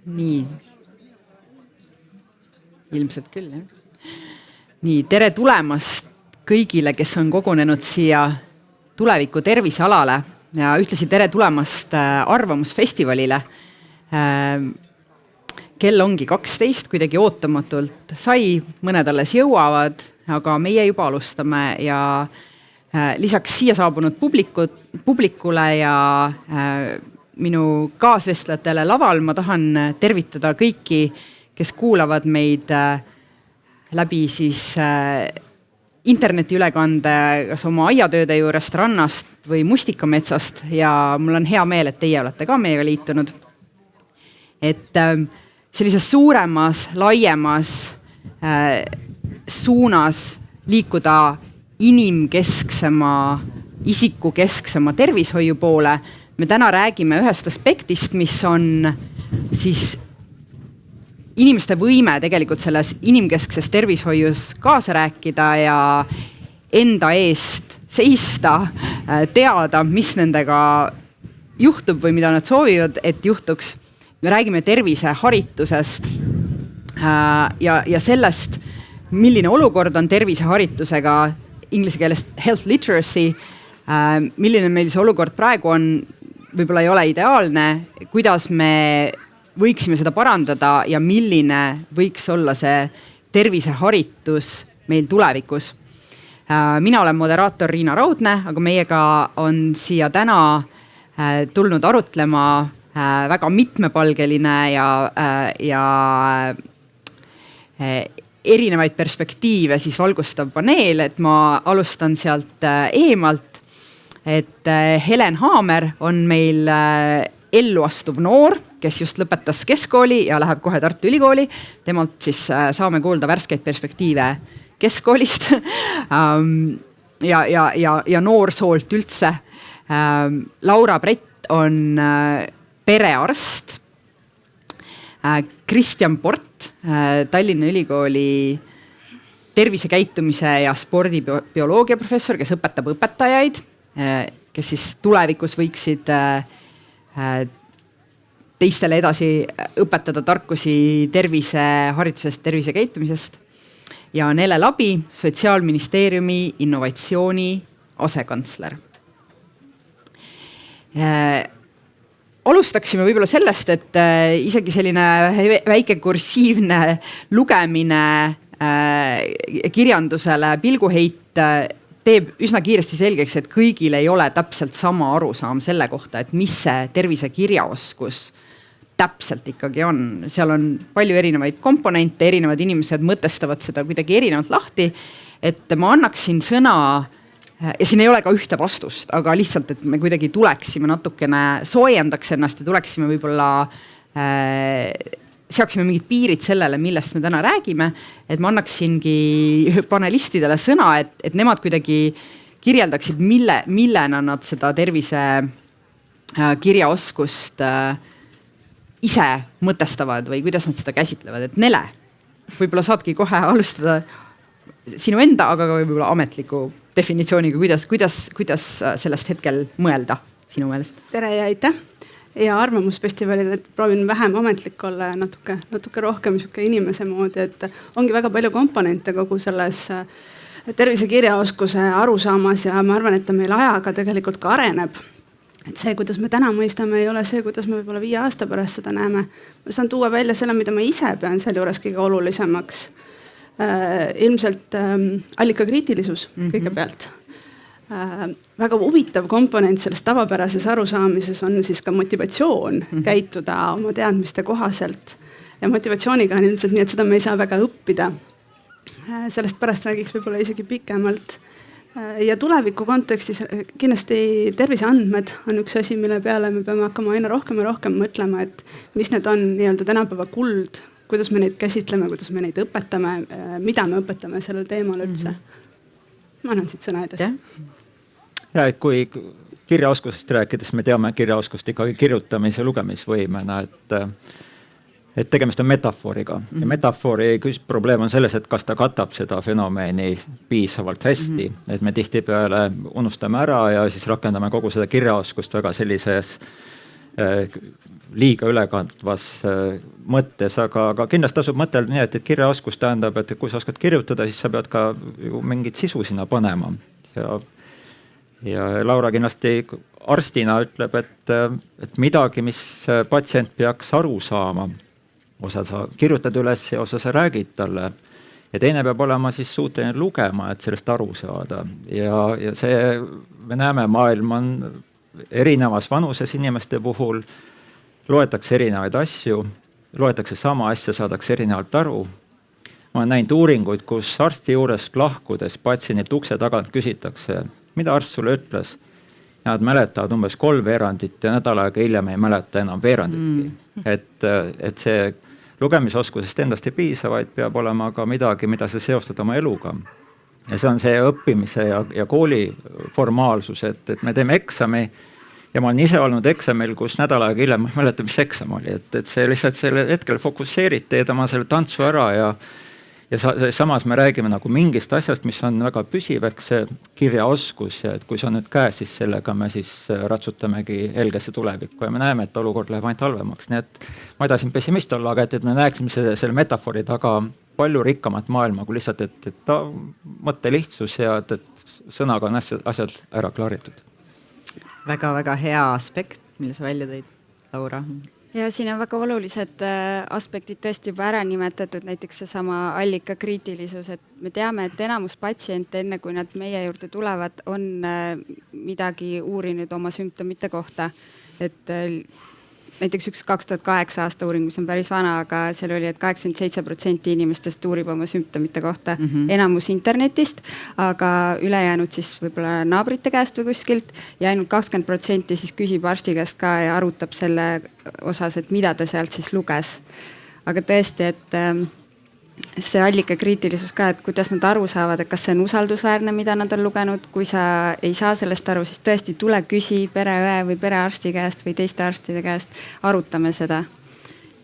Nii. Ilmselt küll, jah. Nii, tere tulemast kõigile, kes on kogunenud siia tuleviku tervisealale ja ühtlasi tere tulemast arvamusfestivalile. Kell ongi 12, kuidagi ootamatult sai, mõned alles jõuavad, aga meie juba alustame ja lisaks siia saabunud publikule ja minu kaasvestlejatele laval ma tahan tervitada kõiki, kes kuulavad meid läbi siis internetiülekande kas oma aiatööde juurest, rannast või mustikametsast ja mul on hea meel, et teie olete ka meiega liitunud. Et sellises suuremas, laiemas suunas liikuda inimkesksema, isikukesksema tervishoiu poole. Me täna räägime ühest aspektist, mis on siis inimeste võime tegelikult selles inimkeskses tervishoius kaasa rääkida ja enda eest seista, teada, mis nendega juhtub või mida nad soovivad, et juhtuks. Me räägime terviseharitusest ja sellest, milline olukord on terviseharitusega, inglise keelest health literacy, milline meil see olukord praegu on, võib-olla ei ole ideaalne, kuidas me võiksime seda parandada ja milline võiks olla see terviseharitus meil tulevikus. Mina olen moderaator Riina Raudne, aga meiega on siia täna tulnud arutlema väga mitmepalgeline ja erinevaid perspektiive siis valgustav paneel, et ma alustan sealt eemalt. Et Helen Haamer on meil elluastuv noor, kes just lõpetas keskkooli ja läheb kohe Tartu Ülikooli. Temalt siis saame kuulda värskeid perspektiive keskkoolist ja noorsoolt üldse. Laura Brett on perearst. Kristjan Port, Tallinna Ülikooli tervisekäitumise ja spordibioloogia professor, kes õpetab õpetajaid, kes siis tulevikus võiksid teistele edasi õpetada tarkusi terviseharidusest, tervisekäitumisest. Ja Nele Labi, Sotsiaalministeeriumi innovatsiooni asekantsler. Alustaksime võib-olla sellest, et isegi selline väike kursiivne lugemine kirjandusele pilguheit teeb üsna kiiresti selgeks, et kõigil ei ole täpselt sama arusaam selle kohta, et mis see tervisekirjaoskus täpselt ikkagi on. Seal on palju erinevaid komponente, erinevad inimesed mõtestavad seda kuidagi erinevalt lahti, et ma annaksin sõna ja siin ei ole ka ühte vastust, aga lihtsalt, et me kuidagi tuleksime natukene, soojendaks ennast ja tuleksime võib-olla seaksime mingid piirid sellele, millest me täna räägime, et ma annaksingi panelistidele sõna, et nemad kuidagi kirjeldaksid, millena nad seda tervise kirjaoskust ise mõtestavad või kuidas nad seda käsitlevad. Et Nele, võib-olla saadki kohe alustada sinu enda, aga ka võib-olla ametliku definitsiooniga, kuidas sellest hetkel mõelda sinu meelest? Tere ja aitäh! Ja arvamusfestivalil, et proovin vähem ametlik olla ja natuke rohkem inimese moodi, et ongi väga palju komponente kogu selles tervisekirjaoskuse arusaamas ja ma arvan, et ta meil ajaga tegelikult ka areneb. Et see, kuidas me täna mõistame, ei ole see, kuidas me võib-olla 5 aasta pärast seda näeme. Ma saan tuua välja selle, mida ma ise pean selle juures kõige olulisemaks. Ilmselt allikakriitilisus kõigepealt. Väga huvitav komponent selles tavapärases arusaamises on siis ka motivatsioon käituda oma teadmiste kohaselt. Ja motivatsiooniga on ilmselt nii, et seda me ei saa väga õppida. Sellest pärast räägiks võib-olla isegi pikemalt. Ja tuleviku kontekstis kindlasti terviseandmed on üks asi, mille peale me peame hakkama aina rohkem ja rohkem mõtlema, et mis need on nii-öelda tänapäeva kuld, kuidas me neid käsitleme, kuidas me neid õpetame, mida me õpetame sellel teemal üldse. Ma annan siit sõna edasi. Ja, et kui kirjaoskusest rääkides, me teame kirjaoskust ikkagi kirjutamise ja lugemisvõimena, et tegemist on metafooriga. Ja metafoori probleem on selles, et kas ta katab seda fenomeeni piisavalt hästi, et me tihtipeale unustame ära ja siis rakendame kogu seda kirjaoskust väga sellises liiga ülekandvas mõttes, aga kindlasti tasub mõtelda nii, et kirjaoskus tähendab, et kui sa oskad kirjutada, siis sa pead ka ju mingit sisu sinna panema. Ja Laura kindlasti arstina ütleb, et midagi, mis patsient peaks aru saama, osa sa kirjutad üles ja osa sa räägid talle. Ja teine peab olema siis suuteline lugema, et sellest aru saada. Ja see, me näeme, maailm on erinevas vanuses inimeste puhul, loetakse erinevaid asju, loetakse sama asja, saadakse erinevalt aru. Ma olen näinud uuringuid, kus arsti juurest lahkudes patsiendilt ukse tagant küsitakse, mida arst sulle ütles. Ja nad mäletavad umbes 3 veerandit ja nädal aega hiljem ei mäleta enam veeranditki. Et see lugemisoskusest endast ei piisa, vaid peab olema ka midagi, mida sa seostad oma eluga. Ja see on see õppimise ja kooli formaalsus, et me teeme eksami ja ma olen ise olnud eksamil, kus nädal aega hiljem ma ei mäleta, mis eksam oli, et see lihtsalt selle hetkel fokusseerid, teed oma selle tantsu ära ja samas me räägime nagu mingist asjast, mis on väga püsiveks, see kirjaoskus ja et kui see on nüüd käes, siis sellega me siis ratsutamegi helgesse tulevikku ja me näeme, et olukord läheb ainult halvemaks. Nii et ma ei taha siin pessimist olla, aga et me näeksime selle metafoori taga palju rikkamat maailma kui lihtsalt, et mõtte lihtsus ja et sõnaga on asjad ära klaaritud. Väga-väga hea aspekt, mille sa välja tõid, Laura. Ja siin on väga olulised aspektid tõesti juba ära nimetatud, näiteks seesama allikakriitilisus, et me teame, et enamus patsiente, enne kui nad meie juurde tulevad, on midagi uurinud oma sümptomite kohta. Et näiteks üks 2008 aasta uuring, mis on päris vana, aga seal oli, et 87% inimestest uurib oma sümptomite kohta, enamus internetist, aga ülejäänud siis võib-olla naabrite käest või kuskilt ja ainult 20% siis küsib arsti käest ka ja arutab selle osas, et mida ta sealt siis luges. Aga tõesti, et see allikakriitilisus ka, et kuidas nad aru saavad, et kas see on usaldusväärne, mida nad on lugenud. Kui sa ei saa sellest aru, siis tõesti tule küsi pereõe või perearsti käest või teiste arstide käest, arutame seda.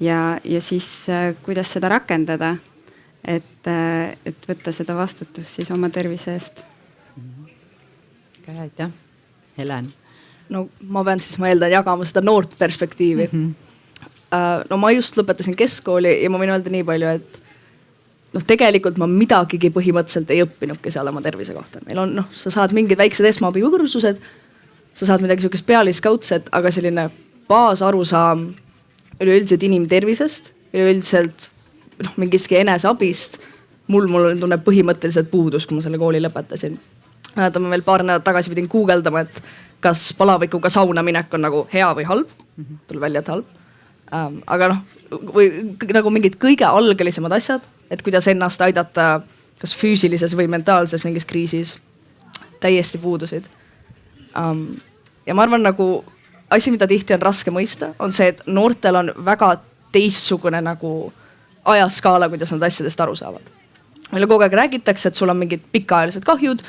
Ja siis kuidas seda rakendada, et võtta seda vastutust siis oma tervise eest. Aitäh. Helen. No ma pean siis, ma eeldan, jagama seda noort perspektiivi. No ma just lõpetasin keskkooli ja ma võin öelda nii palju, et tegelikult ma midagigi põhimõtteliselt ei õppinudki seal oma tervise kohta. Meil on, sa saad mingid väiksed esmaabivõrsused, sa saad midagi sihukest pealiskaudset, aga selline baasarusaam üleüldiselt inimtervisest, üleüldiselt mingistki eneseabist. Mul tunne põhimõtteliselt puudus, kui ma selle kooli lõpetasin. Ma veel paar nädalat tagasi pidin guugeldama, et kas palavikuga sauna minek on nagu hea või halb. Tuleb välja, et halb. Aga või nagu mingid kõige algelisemad asjad, et kuidas ennast aidata kas füüsilises või mentaalses mingis kriisis, täiesti puudusid. Ja ma arvan, nagu asi, mida tihti on raske mõista, on see, et noortel on väga teistsugune nagu ajaskaala, kuidas nad asjadest aru saavad. Meile kogu aeg räägitakse, et sul on mingid pikaajalised kahjud,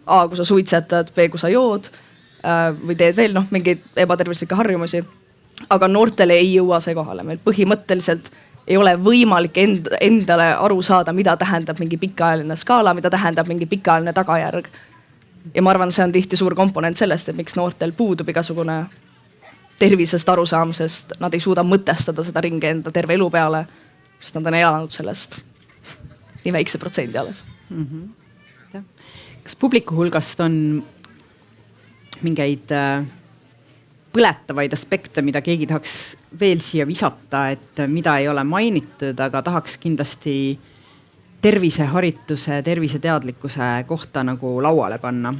A, kui sa suitsetad, B, kui sa jood või teed veel mingeid ebatervislikke harjumusi. Aga noortele ei jõua see kohale. Meil põhimõtteliselt ei ole võimalik endale aru saada, mida tähendab mingi pikaajaline skaala, mida tähendab mingi pikaajaline tagajärg. Ja ma arvan, see on tihti suur komponent sellest, et miks noortel puudub igasugune tervisest arusaamisest. Nad ei suuda mõtestada seda ringi enda terve elu peale, sest nad on elanud sellest nii väikse protsendi alles. Kas publiku hulgast on mingeid põletavaid aspekte, mida keegi tahaks veel siia visata, et mida ei ole mainitud, aga tahaks kindlasti terviseharituse, terviseteadlikkuse kohta nagu lauale panna?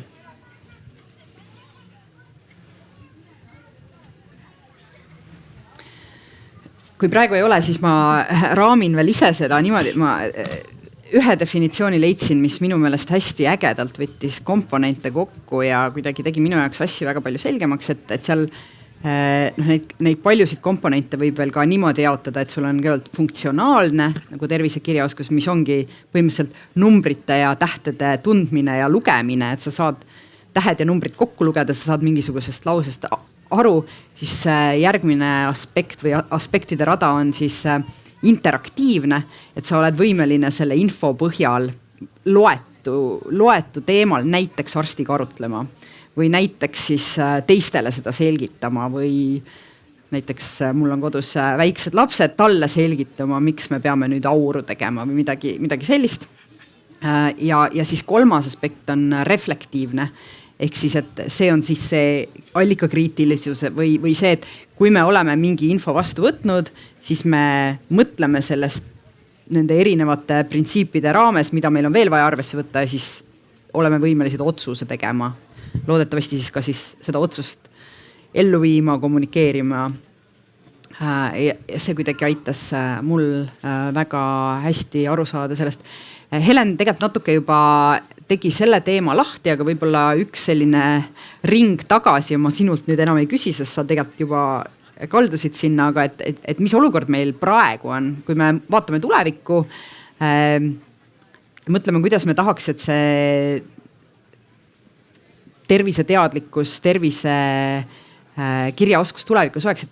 Kui praegu ei ole, siis ma raamin veel ise seda niimoodi, et ma ühe definitsiooni leidsin, mis minu meelest hästi ägedalt võttis komponente kokku ja kuidagi tegi minu jaoks asju väga palju selgemaks, et seal neid paljusid komponente võib veel ka niimoodi jaotada, et sul on kõigepealt funktsionaalne nagu tervisekirjaoskus, mis ongi põhimõtteliselt numbrite ja tähtede tundmine ja lugemine, et sa saad tähed ja numbrid kokku lugeda, sa saad mingisugusest lausest aru, siis järgmine aspekt või aspektide rada on siis interaktiivne, et sa oled võimeline selle info põhjal loetu teemal näiteks arstiga arutlema või näiteks siis teistele seda selgitama või näiteks mul on kodus väiksed lapsed, talle selgitama, miks me peame nüüd auru tegema või midagi sellist. Ja siis kolmas aspekt on reflektiivne. Ehk siis, et see on siis see allikakriitilisus või see, et kui me oleme mingi info vastu võtnud, siis me mõtleme sellest nende erinevate printsiipide raames, mida meil on veel vaja arvesse võtta ja siis oleme võimelised otsuse tegema. Loodetavasti siis ka siis seda otsust ellu viima, kommunikeerima. Ja see kuidagi aitas mul väga hästi aru saada sellest. Helen tegelikult natuke juba tegi selle teema lahti, aga võib-olla üks selline ring tagasi ja ma sinult nüüd enam ei küsi, sest sa tegelikult juba kaldusid sinna, aga et mis olukord meil praegu on, kui me vaatame tulevikku, mõtleme, kuidas me tahaks, et see terviseteadlikkus, tervise kirjaoskus tulevikus oleks, et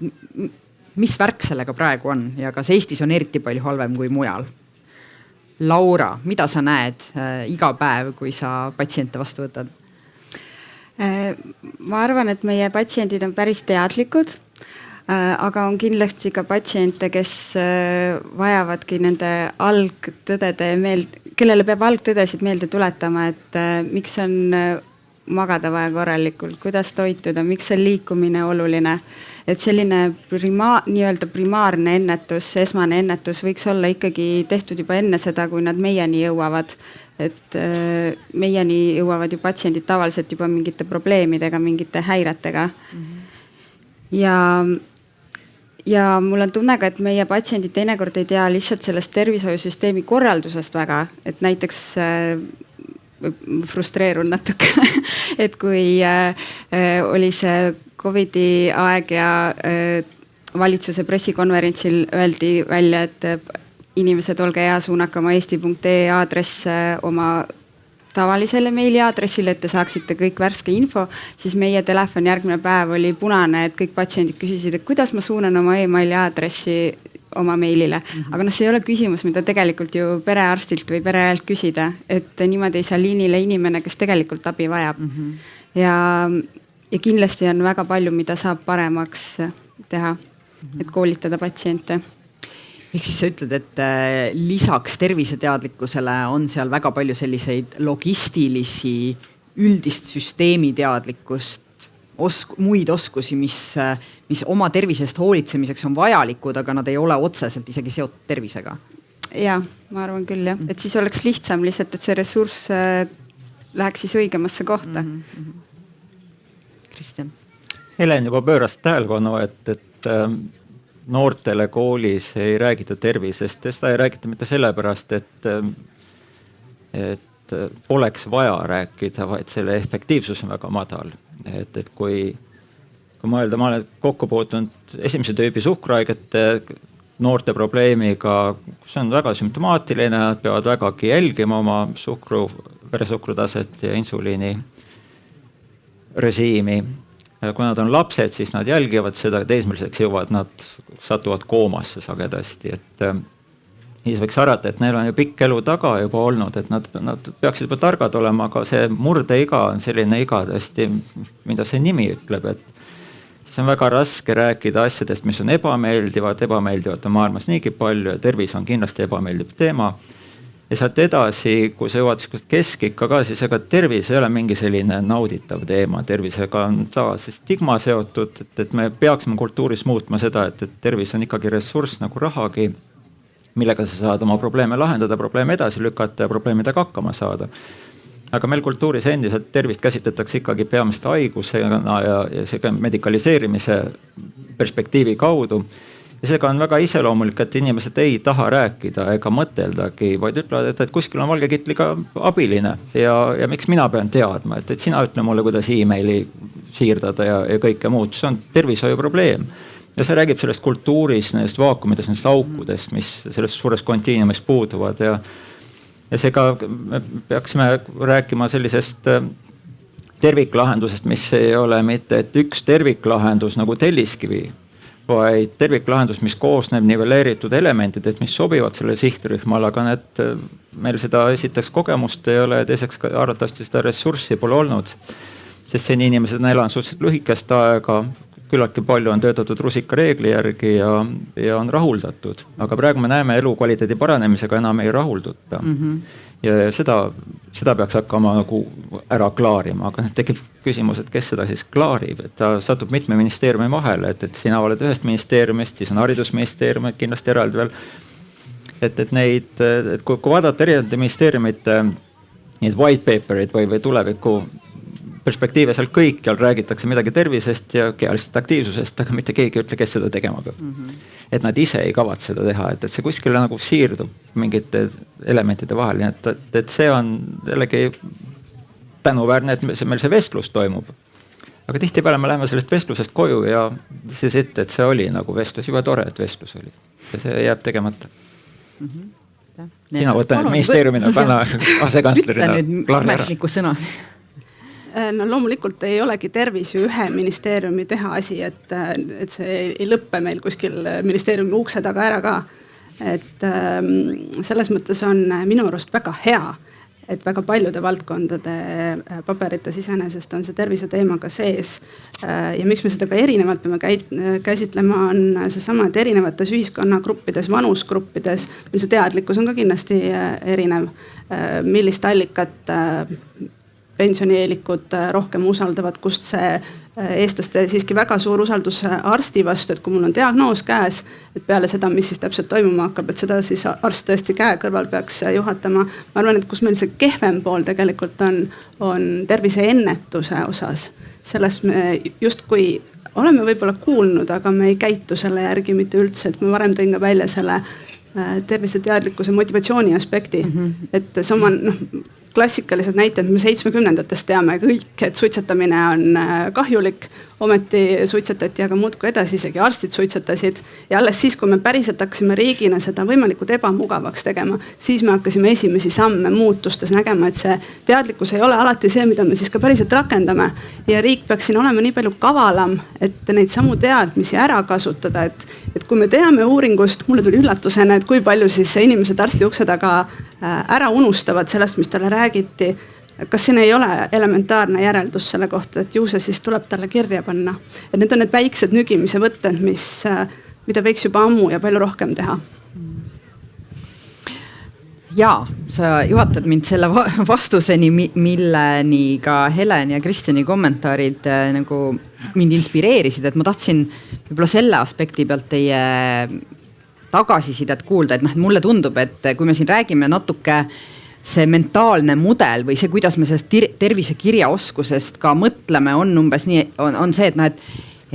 mis värk sellega praegu on ja kas Eestis on eriti palju halvem kui mujal? Laura, mida sa näed iga päev, kui sa patsiente vastu võtad? Ma arvan, et meie patsiendid on päris teadlikud, aga on kindlasti ka patsiente, kes vajavadki nende algtõdede kellele peab algtõdesid meelde tuletama, et miks on magada vaja korralikult, kuidas toituda, miks on liikumine oluline. Et selline nii-öelda primaarne ennetus, esmane ennetus võiks olla ikkagi tehtud juba enne seda, kui nad meieni jõuavad. Et meieni jõuavad ju patsiendid tavaliselt juba mingite probleemidega, mingite häiretega. Ja mul on tunne ka, et meie patsiendid teinekord ei tea lihtsalt sellest tervishoiusüsteemi korraldusest väga, et näiteks frustreerun natuke, et kui oli see Covidi aeg ja valitsuse pressikonverentsil öeldi välja, et inimesed olge hea, suunake oma eesti.ee aadress oma tavalisele meili aadressile, et te saaksite kõik värske info, siis meie telefon järgmine päev oli punane, et kõik patsiendid küsisid, et kuidas ma suunan oma e-maili aadressi oma meilile. Aga see ei ole küsimus, mida tegelikult ju perearstilt või pereajalt küsida, et niimoodi ei saa liinile inimene, kes tegelikult abi vajab. Ja kindlasti on väga palju, mida saab paremaks teha, et koolitada patsiente. Ehk siis sa ütled, et lisaks terviseteadlikkusele on seal väga palju selliseid logistilisi, üldist süsteemi teadlikkust, muid oskusi, mis oma tervisest hoolitsemiseks on vajalikud, aga nad ei ole otseselt isegi seotud tervisega. Ja, ma arvan küll jah, et siis oleks lihtsam lihtsalt, et see ressurss läheks siis õigemasse kohta. Kristjan. Helen juba pööras tähelepanu, et noortele koolis ei räägita tervisest ja seda ei räägita mitte sellepärast, et poleks vaja rääkida, vaid selle efektiivsus on väga madal. Et kui mõelda, ma olen kokku puutunud esimese tüübi suhkruhaigete noorte probleemiga, kus on väga sümptomaatiline, nad peavad vägagi jälgima oma veresuhkrutaset ja insuliini režiimi. Kui nad on lapsed, siis nad jälgivad seda, teismeliseks jõuavad, nad satuvad koomasse sagedasti. Siis võiks arvata, et neil on ju pikk elu taga juba olnud, et nad peaksid juba targad olema, aga see murdeiga on selline iga tõesti, mida see nimi ütleb, et siis on väga raske rääkida asjadest, mis on ebameeldivad on maailmas niigi palju ja tervis on kindlasti ebameeldiv teema. Ja sealt edasi, kui sa jõuad keskikka ka, siis ega tervis ei ole mingi selline nauditav teema. Tervisega on tavaliselt stigma seotud, et me peaksime kultuuris muutma seda, et tervis on ikkagi ressurss nagu rahagi, millega sa saad oma probleeme lahendada, probleeme edasi lükata ja probleemidega hakkama saada. Aga meil kultuuris endiselt tervist käsitletakse ikkagi peamiste haigusena ja see medikaliseerimise perspektiivi kaudu. Ja seega on väga iseloomulik, et inimesed ei taha rääkida ega mõteldagi, vaid ütlevad, et kuskil on valgekitliga abiline ja miks mina pean teadma, et sina ütle mulle, kuidas e-maili siirdada ja kõike muud. See on tervishoiu probleem. Ja see räägib sellest kultuuris, nendest vaakumidest, nendest aukudest, mis sellest suures kontiiniumis puuduvad. Ja seega me peaksime rääkima sellisest terviklahendusest, mis ei ole mitte et üks terviklahendus nagu telliskivi, vaid terviklahendus, mis koosneb nivelleeritud elementidest, mis sobivad selle sihtrühmale, aga meil seda esiteks kogemust ei ole ja teiseks arvatavasti seda ressurssi pole olnud, sest seni inimesed on elanud suhteliselt lühikest aega, küllaltki palju on töötatud rusikareegli järgi ja on rahuldatud, aga praegu me näeme elukvaliteedi paranemisega enam ei rahulduta. Ja seda peaks hakkama nagu ära klaarima, aga tekib küsimus, et kes seda siis klaarib, et ta satub mitme ministeeriumi vahele, et sina oled ühest ministeeriumist, siis on haridusministeerium, et kindlasti eraldi veel. Et kui vaadata erinevate ministeeriumite neid white paper'id või tuleviku perspektiive, seal kõikjal räägitakse midagi tervisest ja kehalist aktiivsusest, aga mitte keegi ei ütle, kes seda tegema peab. Et nad ise ei kavatse seda teha, et see kuskile nagu siirdub mingite elementide vahel, nii et see on jällegi tänuväärne, et meil see vestlus toimub. Aga tihtipeale me läheme sellest vestlusest koju ja siis ette, et see oli nagu vestlus, juba tore, et vestlus oli. Ja see jääb tegemata. Sina võtan ministeeriumina panna asekantslerina. Ütle nüüd ametniku sõnad. No loomulikult ei olegi tervis ju ühe ministeeriumi teha asi, et see ei lõppe meil kuskil ministeeriumi ukse taga ära ka. Et selles mõttes on minu arust väga hea, et väga paljude valdkondade paberites iseenesest on see tervise teema ka sees. Ja miks me seda ka erinevalt peame käsitlema, on seesama, et erinevates ühiskonnagruppides, vanusgruppides, meil see teadlikkus on ka kindlasti erinev, millist allikat pensionieelikud rohkem usaldavad, kust see eestlaste siiski väga suur usaldus arsti vastu, et kui mul on diagnoos käes, et peale seda, mis siis täpselt toimuma hakkab, et seda siis arst tõesti käe kõrval peaks juhatama. Ma arvan, et kus meil see kehvem pool tegelikult on tervise ennetuse osas. Selles me justkui oleme võib-olla kuulnud, aga me ei käitu selle järgi mitte üldse, et ma varem tõin ka välja selle tervise teadlikkuse motivatsiooni aspekti, et sama klassikalised näited, me 70-ndatest teame kõik, et suitsetamine on kahjulik, ometi suitsetati aga muudkui edasi, isegi arstid suitsetasid ja alles siis, kui me päriselt hakkasime riigina seda võimalikult ebamugavaks tegema, siis me hakkasime esimesi samme muutustes nägema, et see teadlikkus ei ole alati see, mida me siis ka päriselt rakendame ja riik peaks siin olema nii palju kavalam, et neid samu teadmisi ära kasutada, et kui me teame uuringust, mulle tuli üllatusena, et kui palju siis inimesed arsti ukse taga ära unustavad sellest, mis talle räägiti. Kas siin ei ole elementaarne järeldus selle kohta, et ju see siis tuleb talle kirja panna. Et need on need väiksed nügimise võtted, mida võiks juba ammu ja palju rohkem teha. Jaa, sa juhatad mind selle vastuseni, milleni ka Helen ja Kristjani kommentaarid nagu mind inspireerisid, et ma tahtsin võib-olla selle aspekti pealt teie tagasisidet kuulda, et mulle tundub, et kui me siin räägime natuke see mentaalne mudel või see, kuidas me sellest tervisekirjaoskusest ka mõtleme, on umbes nii, on see,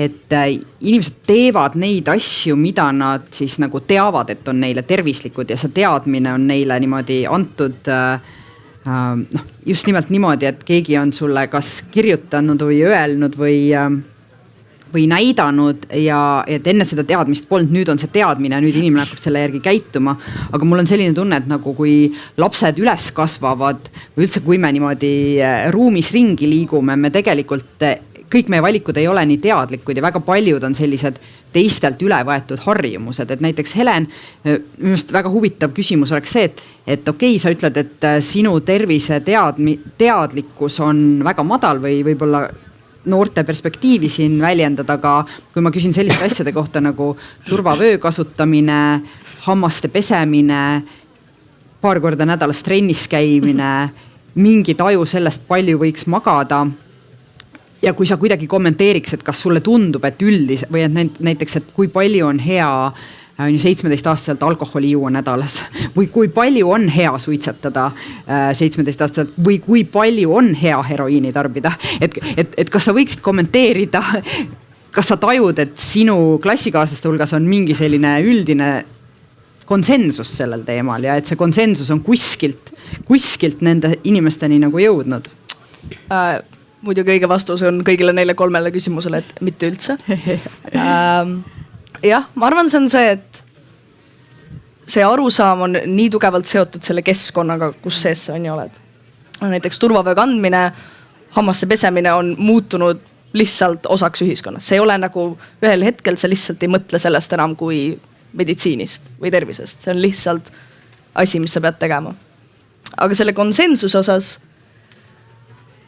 et inimesed teevad neid asju, mida nad siis nagu teavad, et on neile tervislikud ja see teadmine on neile niimoodi antud just nimelt niimoodi, et keegi on sulle kas kirjutanud või öelnud või näidanud ja et enne seda teadmist polnud, nüüd on see teadmine, nüüd inimene hakkab selle järgi käituma. Aga mul on selline tunne, et nagu kui lapsed üles kasvavad või üldse kui me niimoodi ruumis ringi liigume, me tegelikult kõik meie valikud ei ole nii teadlikud ja väga paljud on sellised teistelt üle võetud harjumused. Et näiteks Helen, minu arust väga huvitav küsimus oleks see, et okei, sa ütled, et sinu tervise teadlikkus on väga madal või võib-olla noorte perspektiivi siin väljendada, aga kui ma küsin selliste asjade kohta nagu turvavöö kasutamine, hammaste pesemine, paar korda nädalas trennis käimine, mingi taju sellest palju võiks magada. Ja kui sa kuidagi kommenteeriks, et kas sulle tundub, et üldis või et näiteks, et kui palju on hea 17-aastaselt alkoholi juua nädalas või kui palju on hea suitsetada 17-aastaselt või kui palju on hea heroiini tarbida. Et kas sa võiksid kommenteerida, kas sa tajud, et sinu klassikaaslaste hulgas on mingi selline üldine konsensus sellel teemal ja et see konsensus on kuskilt nende inimesteni nagu jõudnud? Muidugi õige vastus on kõigile neile 3 küsimusele, et mitte üldse. Jah, ma arvan, see on see, et see arusaam on nii tugevalt seotud selle keskkonnaga, kus sees sa on ja oled. Näiteks turvavöö kandmine, hammaste pesemine on muutunud lihtsalt osaks ühiskonnas. See ei ole nagu ühel hetkel, sa lihtsalt ei mõtle sellest enam kui meditsiinist või tervisest. See on lihtsalt asi, mis sa pead tegema. Aga selle konsensuse osas,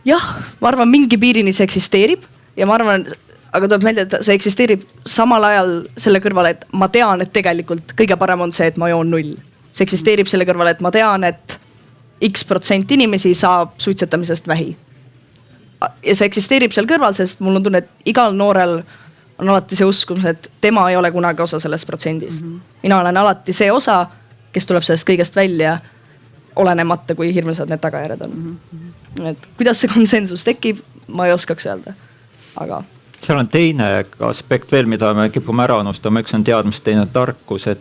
jah, ma arvan, mingi piirini see eksisteerib ja ma arvan, aga tuleb meelde, et see eksisteerib samal ajal selle kõrvale, et ma tean, et tegelikult kõige parem on see, et ma joon 0. See eksisteerib selle kõrvale, et ma tean, et X% inimesi saab suitsetamisest vähi. Ja see eksisteerib seal kõrval, sest mul on tunne, et igal noorel on alati see uskumus, et tema ei ole kunagi osa sellest protsendist. Mina olen alati see osa, kes tuleb sellest kõigest välja, olenemata, kui hirmsad need tagajärjed on. Et kuidas see konsensus tekib, ma ei oskaks öelda, aga... Seal on teine aspekt veel, mida me kipume ära unustama. Üks on teadmist, teine tarkus, et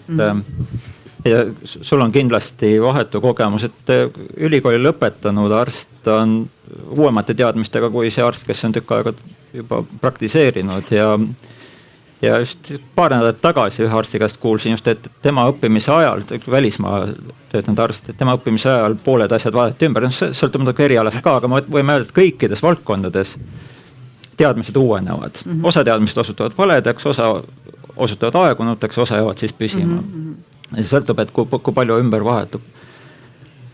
ja sul on kindlasti vahetu kogemus, et ülikooli lõpetanud arst on uuemate teadmistega kui see arst, kes on tükk aega juba praktiseerinud ja just paar nädalat tagasi ühe arsti käest kuulsin just, et tema õppimise ajal, välismaa töötanud arst, et tema õppimise ajal pooled asjad vaadati ümber, sõltub muidugi erialast ka, aga võime öelda, et kõikides valdkondades teadmised uuenevad. Osa teadmised osutuvad valedeks, osa osutuvad aegunuteks, osa jäävad siis püsima. Ja see sõltub, et kui palju ümber vahetub.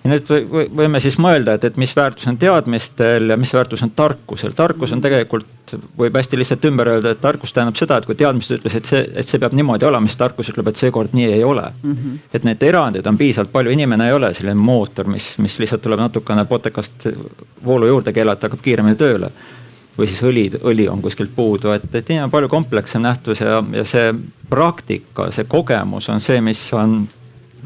Ja nüüd võime siis mõelda, et mis väärtus on teadmistel ja mis väärtus on tarkusel. Tarkus on tegelikult, võib hästi lihtsalt ümber öelda, et tarkus tähendab seda, et kui teadmised ütles, et see peab niimoodi olema, siis tarkus ütleb, et seekord nii ei ole. Et need erandeid on piisavalt palju, inimene ei ole selline mootor, mis lihtsalt tuleb natukene potekast voolu juurde keelata, hakkab kiiremini tööle. Või siis õli on kuskilt puudu, et inimene on palju komplekssem nähtus ja see praktika, see kogemus on see, mis on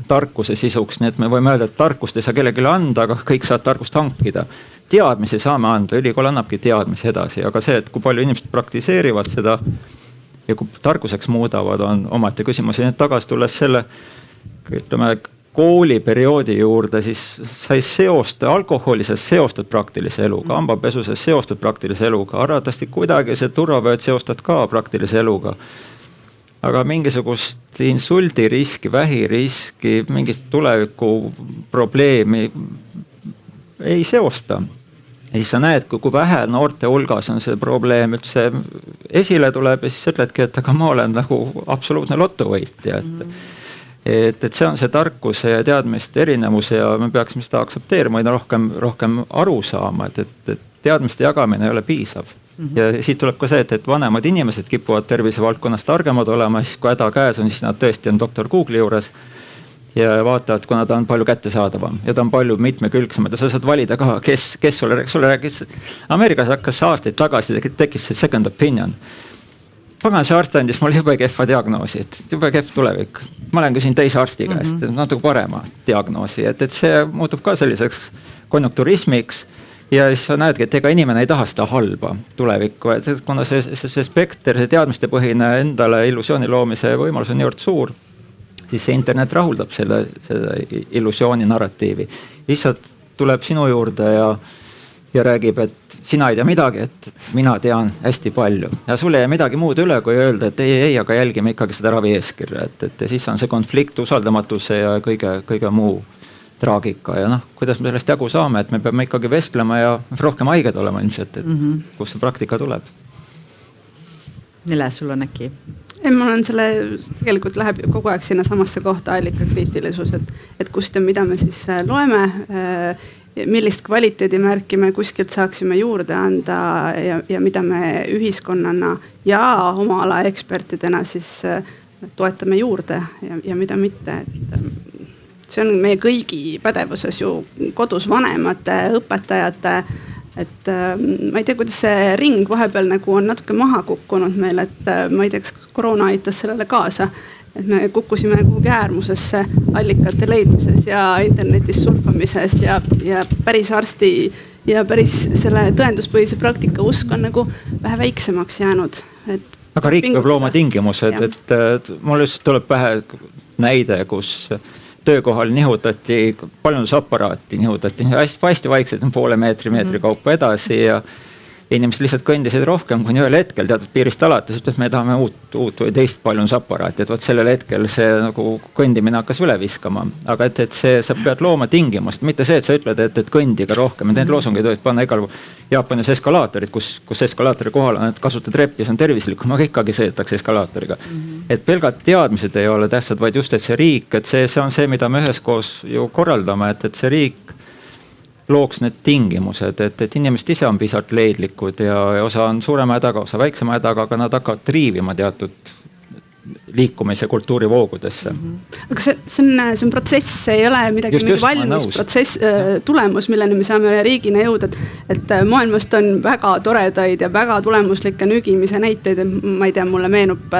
tarkuse sisuks, nii et me võime öelda, et tarkust ei saa kellelegi anda, aga kõik saavad tarkust hankida. Teadmisi saame anda, ülikool annabki teadmisi edasi, aga see, et kui palju inimesed praktiseerivad seda ja kui tarkuseks muudavad, on omati küsimus. Ja nüüd tagasi tulles selle, ütleme, kooliperioodi juurde, siis sai alkoholises seostad praktilise eluga, hambapesuses seostad praktilise eluga, arvatavasti kuidagi see turvavööd seostad ka praktilise eluga. Aga mingisugust insuldiriski, vähiriski, mingist tuleviku probleemi ei seosta. Ja siis sa näed, kui vähe noorte hulgas on see probleem, et see esile tuleb ja siis ütledki, et aga ma olen nagu absoluutne lotovõitja, et see on see tarkuse ja teadmiste erinevus ja me peaksime seda aktsepteerima ja rohkem aru saama, et teadmiste jagamine ei ole piisav. Ja siit tuleb ka see, et vanemad inimesed kipuvad tervisevaldkonnas targemad olema, siis kui häda käes on, siis nad tõesti on doktor Google'i juures ja vaatavad, kuna ta on palju kättesaadavam ja ta on palju mitmekülgsemad ja sa saad valida ka, kes sulle rääkis. Ameerikas hakkas aastaid tagasi, tekkis see second opinion. Pagan, see arst andis mulle jube kehva diagnoosi, et jube kehv tulevik. Ma olen küsin teise arsti käest, natuke parema diagnoosi, et see muutub ka selliseks konjunkturismiks ja siis sa näedki, et ega inimene ei taha seda halba tulevikku, et kuna see spekter, see teadmiste põhine endale illusiooni loomise võimalus on niivõrd suur, siis see internet rahuldab selle illusiooni narratiivi. Lihtsalt tuleb sinu juurde ja räägib, et sina ei tea midagi, et mina tean hästi palju. Ja sulle ei midagi muud üle, kui öelda, et ei, aga jälgime ikkagi seda ravi eeskirja. Et siis on see konflikt, usaldamatuse ja kõige muu traagika. Ja kuidas me sellest jagu saame, et me peame ikkagi vestlema ja rohkem haiged olema ilmselt, et kus see praktika tuleb. Nele, sul on äkki? Mul on tegelikult läheb kogu aeg sinna samasse kohta allikakriitilisus, et kust ja mida me siis loeme, millist kvaliteedimärki me kuskilt saaksime juurde anda ja mida me ühiskonnana ja oma ala ekspertidena siis toetame juurde ja mida mitte. Et see on meie kõigi pädevuses ju kodus vanemate, õpetajate, et ma ei tea, kuidas see ring vahepeal nagu on natuke maha kukkunud meil, et ma ei tea, kas koroona aitas sellele kaasa. Et me kukkusime kuhugi äärmusesse allikate leidmises ja internetis surfamises ja päris arsti ja päris selle tõenduspõhise praktika usk on nagu vähe väiksemaks jäänud. Aga riik peab looma tingimused, et mul just tuleb pähe näide, kus töökohal nihutati, paljundusaparaati nihutati hästi vaikselt, poole meetri kaupa edasi ja inimesed lihtsalt kõndisid rohkem, kuni ühel hetkel teatud piirist alates, et me tahame uut või teist paljundusaparaati, et võt sellel hetkel see nagu kõndimine hakkas üle viskama. Aga et sa pead looma tingimust, mitte see, et sa ütled, et kõndiga rohkem, et need loosungid võid panna igal Jaapanis eskalaatorid, kus eskalaatori kohal on, et kasutad reppi, see on tervislikum, aga ikkagi sõidetakse eskalaatoriga. Et pelgalt teadmised ei ole tähtsad, vaid just, et see riik, et see on see, mida me üheskoos ju korraldame, et see riik looks need tingimused, et inimesed ise on piisavalt leidlikud ja osa on suurema hädaga, osa väiksema hädaga, aga nad hakkavad triivima teatud liikumise kultuurivoogudesse. Aga see on protsess, see ei ole midagi valmis protsess, tulemus, milleni me saame riigina jõuda, et maailmast on väga toredaid ja väga tulemuslikke nügimise näiteid, ma ei tea, mulle meenub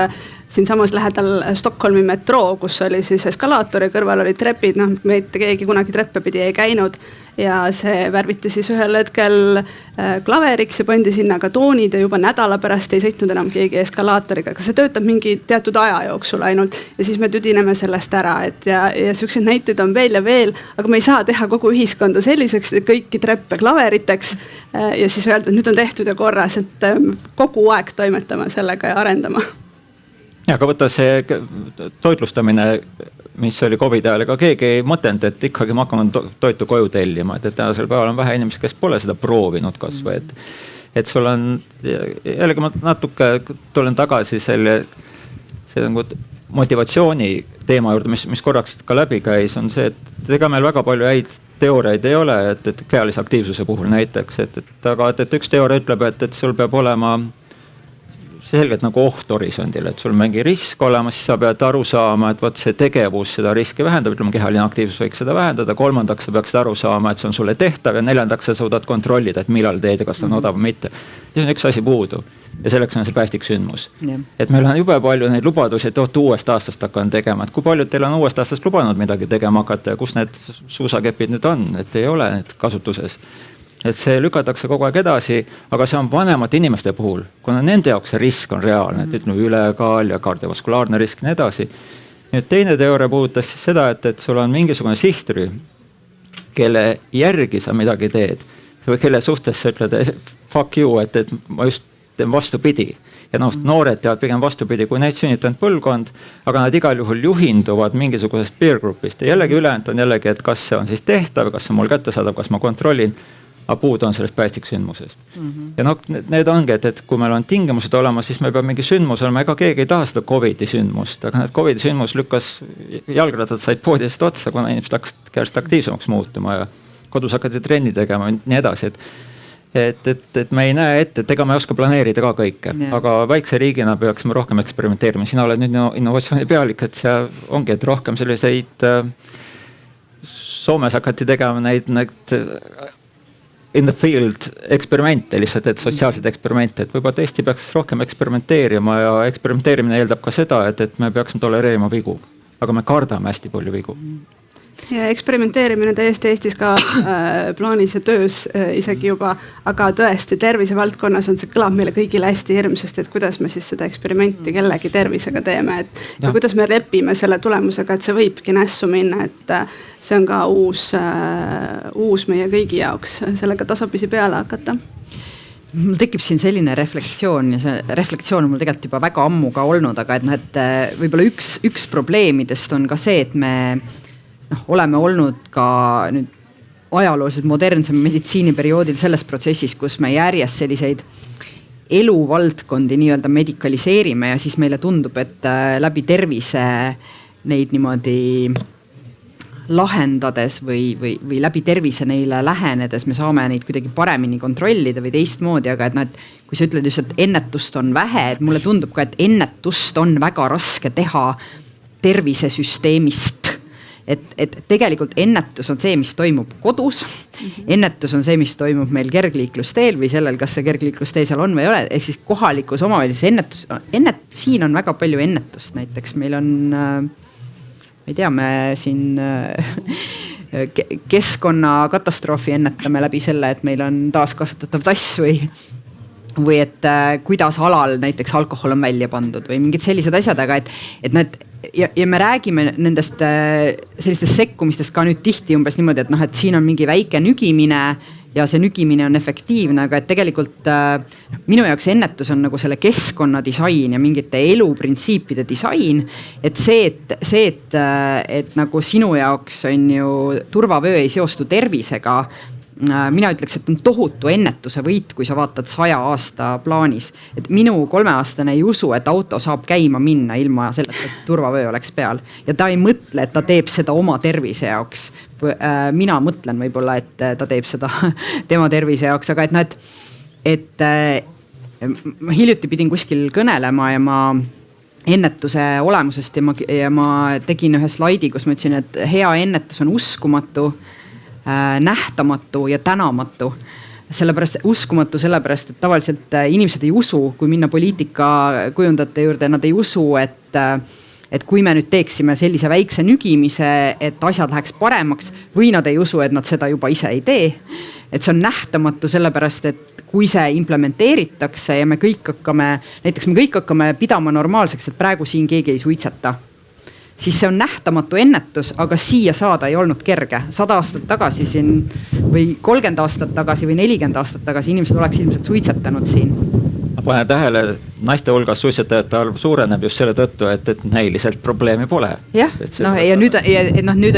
siin samas lähedal Stockholmi metroo, kus oli siis eskalaatori kõrval olid trepid, mitte keegi kunagi treppe pidi ei käinud ja see värviti siis ühel hetkel klaveriks ja pandi sinna ka toonid ja juba nädala pärast ei sõitnud enam keegi eskalaatoriga, aga see töötab mingi teatud aja jooksul ainult ja siis me tüdineme sellest ära, et ja selliseid näiteid on veel ja veel, aga me ei saa teha kogu ühiskonda selliseks, et kõiki treppe klaveriteks ja siis öelda, et nüüd on tehtud ja korras, et kogu aeg toimetama sellega ja arendama. Ja, aga võtta see toitlustamine, mis oli COVID ajal, ega keegi ei mõtelnud, et ikkagi ma hakkan toitu koju tellima, et tänasel päeval on vähe inimesi, kes pole seda proovinud kasvõi, et sul on, jällegi ma natuke tulen tagasi selle nagu motivatsiooni teema juurde, mis korraks ka läbi käis, on see, et ega meil väga palju häid teooriaid ei ole, et kehalise aktiivsuse puhul näiteks, aga üks teooria ütleb, et sul peab olema selgelt nagu oht horisondil, et sul mingi risk olemas, siis sa pead aru saama, et võt see tegevus seda riski vähendab, ütleme kehaline aktiivsus võiks seda vähendada, kolmandaks sa peaksid aru saama, et see on sulle tehtav ja neljandaks sa suudad kontrollida, et millal teed ja kas ta on odav või mitte. Siis on üks asi puudu ja selleks on see päästiksündmus. Et meil on jube palju neid lubadusi, et uuest aastast hakkan tegema, et kui paljud teil on uuest aastast lubanud midagi tegema hakata ja kus need suusakepid nüüd on, et ei ole need kasutuses. Et see lükatakse kogu aeg edasi, aga see on vanemate inimeste puhul, kuna nende jaoks see risk on reaalne, et ütleme ülekaal ja kardiovaskulaarne risk ja nii edasi. Nüüd teine teooria puudutas siis seda, et sul on mingisugune sihtrühm, kelle järgi sa midagi teed või kelle suhtes sa ütled fuck you, et ma just teen vastupidi. Ja noored teavad pigem vastupidi kui neid sünnitanud põlvkond, aga nad igal juhul juhinduvad mingisugusest peer groupist ja jällegi ülejäänud on jällegi, et kas see on siis tehtav, kas see on mul kätte saadav, kas ma kontrollin, aga puudu on sellest päästiksündmusest. Ja need ongi, et kui meil on tingimused olemas, siis meil peab mingi sündmus olema, ega keegi ei taha seda COVID-i sündmust, aga need COVID-i sündmus lükkas, jalgratad said poodidest otsa, kuna inimesed hakkasid käest aktiivsemaks muutuma ja kodus hakati trenni tegema ja nii edasi, et me ei näe ette, et ega me ei oska planeerida ka kõike, aga väikse riigina peaksime rohkem eksperimenteerima. Sina oled nüüd innovatsiooni pealik, et see ongi, et rohkem selliseid Soomes hakati tegema neid in the field eksperimente lihtsalt, et sotsiaalsed eksperimente, et võib-olla tõesti peaks rohkem eksperimenteerima ja eksperimenteerimine eeldab ka seda, et me peaksime tolereerima vigu, aga me kardame hästi palju vigu. Ja eksperimenteerimine täiesti Eestis ka plaanis ja töös isegi juba, aga tõesti tervise valdkonnas on see kõlab meile kõigile hästi hirmsasti, et kuidas me siis seda eksperimenti kellegi tervisega teeme, ja kuidas me lepime selle tulemusega, et see võibki nässu minna, et see on ka uus meie kõigi jaoks, sellega tasapisi peale hakata. Mul tekib siin selline reflektsioon ja see reflektsioon on mul tegelikult juba väga ammu ka olnud, aga et võib-olla üks probleemidest on ka see, et me oleme olnud ka nüüd ajalooliselt modernsem meditsiiniperioodil selles protsessis, kus me järjest selliseid eluvaldkondi nii-öelda medikaliseerime ja siis meile tundub, et läbi tervise neid niimoodi lahendades või läbi tervise neile lähenedes me saame neid kuidagi paremini kontrollida või teistmoodi, aga et kui sa ütled just, et ennetust on vähe, et mulle tundub ka, et ennetust on väga raske teha tervisesüsteemist. Et tegelikult ennetus on see, mis toimub kodus. Ennetus on see, mis toimub meil kergliiklusteel või sellel, kas see kergliiklustee seal on või ei ole. Ehk siis kohalikus omavalitsuses siin on väga palju ennetust. Näiteks meil on, ma ei tea, me siin keskkonnakatastroofi ennetame läbi selle, et meil on taaskasutatav tass või et kuidas alal näiteks alkohol on välja pandud või mingid sellised asjad, aga et need ja me räägime nendest sellistest sekkumistest ka nüüd tihti umbes niimoodi, et siin on mingi väike nügimine ja see nügimine on efektiivne, aga et tegelikult minu jaoks ennetus on nagu selle keskkonnadisain ja mingite eluprintsiipide disain, et see, et nagu sinu jaoks on ju turvavöö ei seostu tervisega mina ütleks, et on tohutu ennetuse võit, kui sa vaatad 100 aasta plaanis. Et minu 3-aastane ei usu, et auto saab käima minna ilma selleta, et turvavöö oleks peal. Ja ta ei mõtle, et ta teeb seda oma tervise jaoks. Mina mõtlen võib-olla, et ta teeb seda tema tervise jaoks, aga et ma hiljuti pidin kuskil kõnelema ja ma ennetuse olemusest ja ma tegin ühe slaidi, kus ma ütlesin, et hea ennetus on uskumatu, nähtamatu ja tänamatu. Uskumatu sellepärast, et tavaliselt inimesed ei usu, kui minna poliitika kujundajate juurde, nad ei usu, et kui me nüüd teeksime sellise väikse nügimise, et asjad läheks paremaks, või nad ei usu, et nad seda juba ise ei tee. Et see on nähtamatu sellepärast, et kui see implementeeritakse ja me kõik hakkame pidama normaalseks, et praegu siin keegi ei suitseta, siis see on nähtamatu ennetus, aga siia saada ei olnud kerge. 100 aastat tagasi siin või 30 aastat tagasi või 40 aastat tagasi inimesed oleks ilmselt suitsetanud siin. Ma panen tähele, naiste hulgas suitsetajate arv suureneb just selle tõttu, et näiliselt probleemi pole. Jah, ja nüüd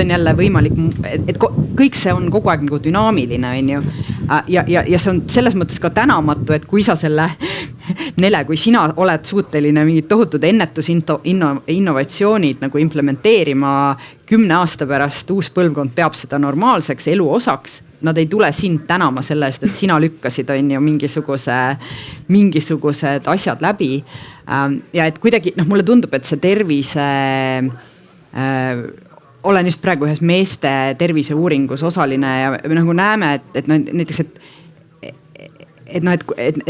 on jälle võimalik, et kõik see on kogu aeg nagu dünaamiline, on ju. Ja see on selles mõttes ka tänamatu, et kui sa selle Nele, kui sina oled suuteline mingid tohutud innovatsioonid nagu implementeerima 10 aasta pärast, uus põlvkond peab seda normaalseks elu osaks. Nad ei tule sind tänama selle eest, et sina lükkasid on ju mingisugused asjad läbi. Ja et kuidagi, mulle tundub, et see tervise, olen just praegu ühes meeste terviseuuringus osaline ja me nagu näeme, et näiteks, et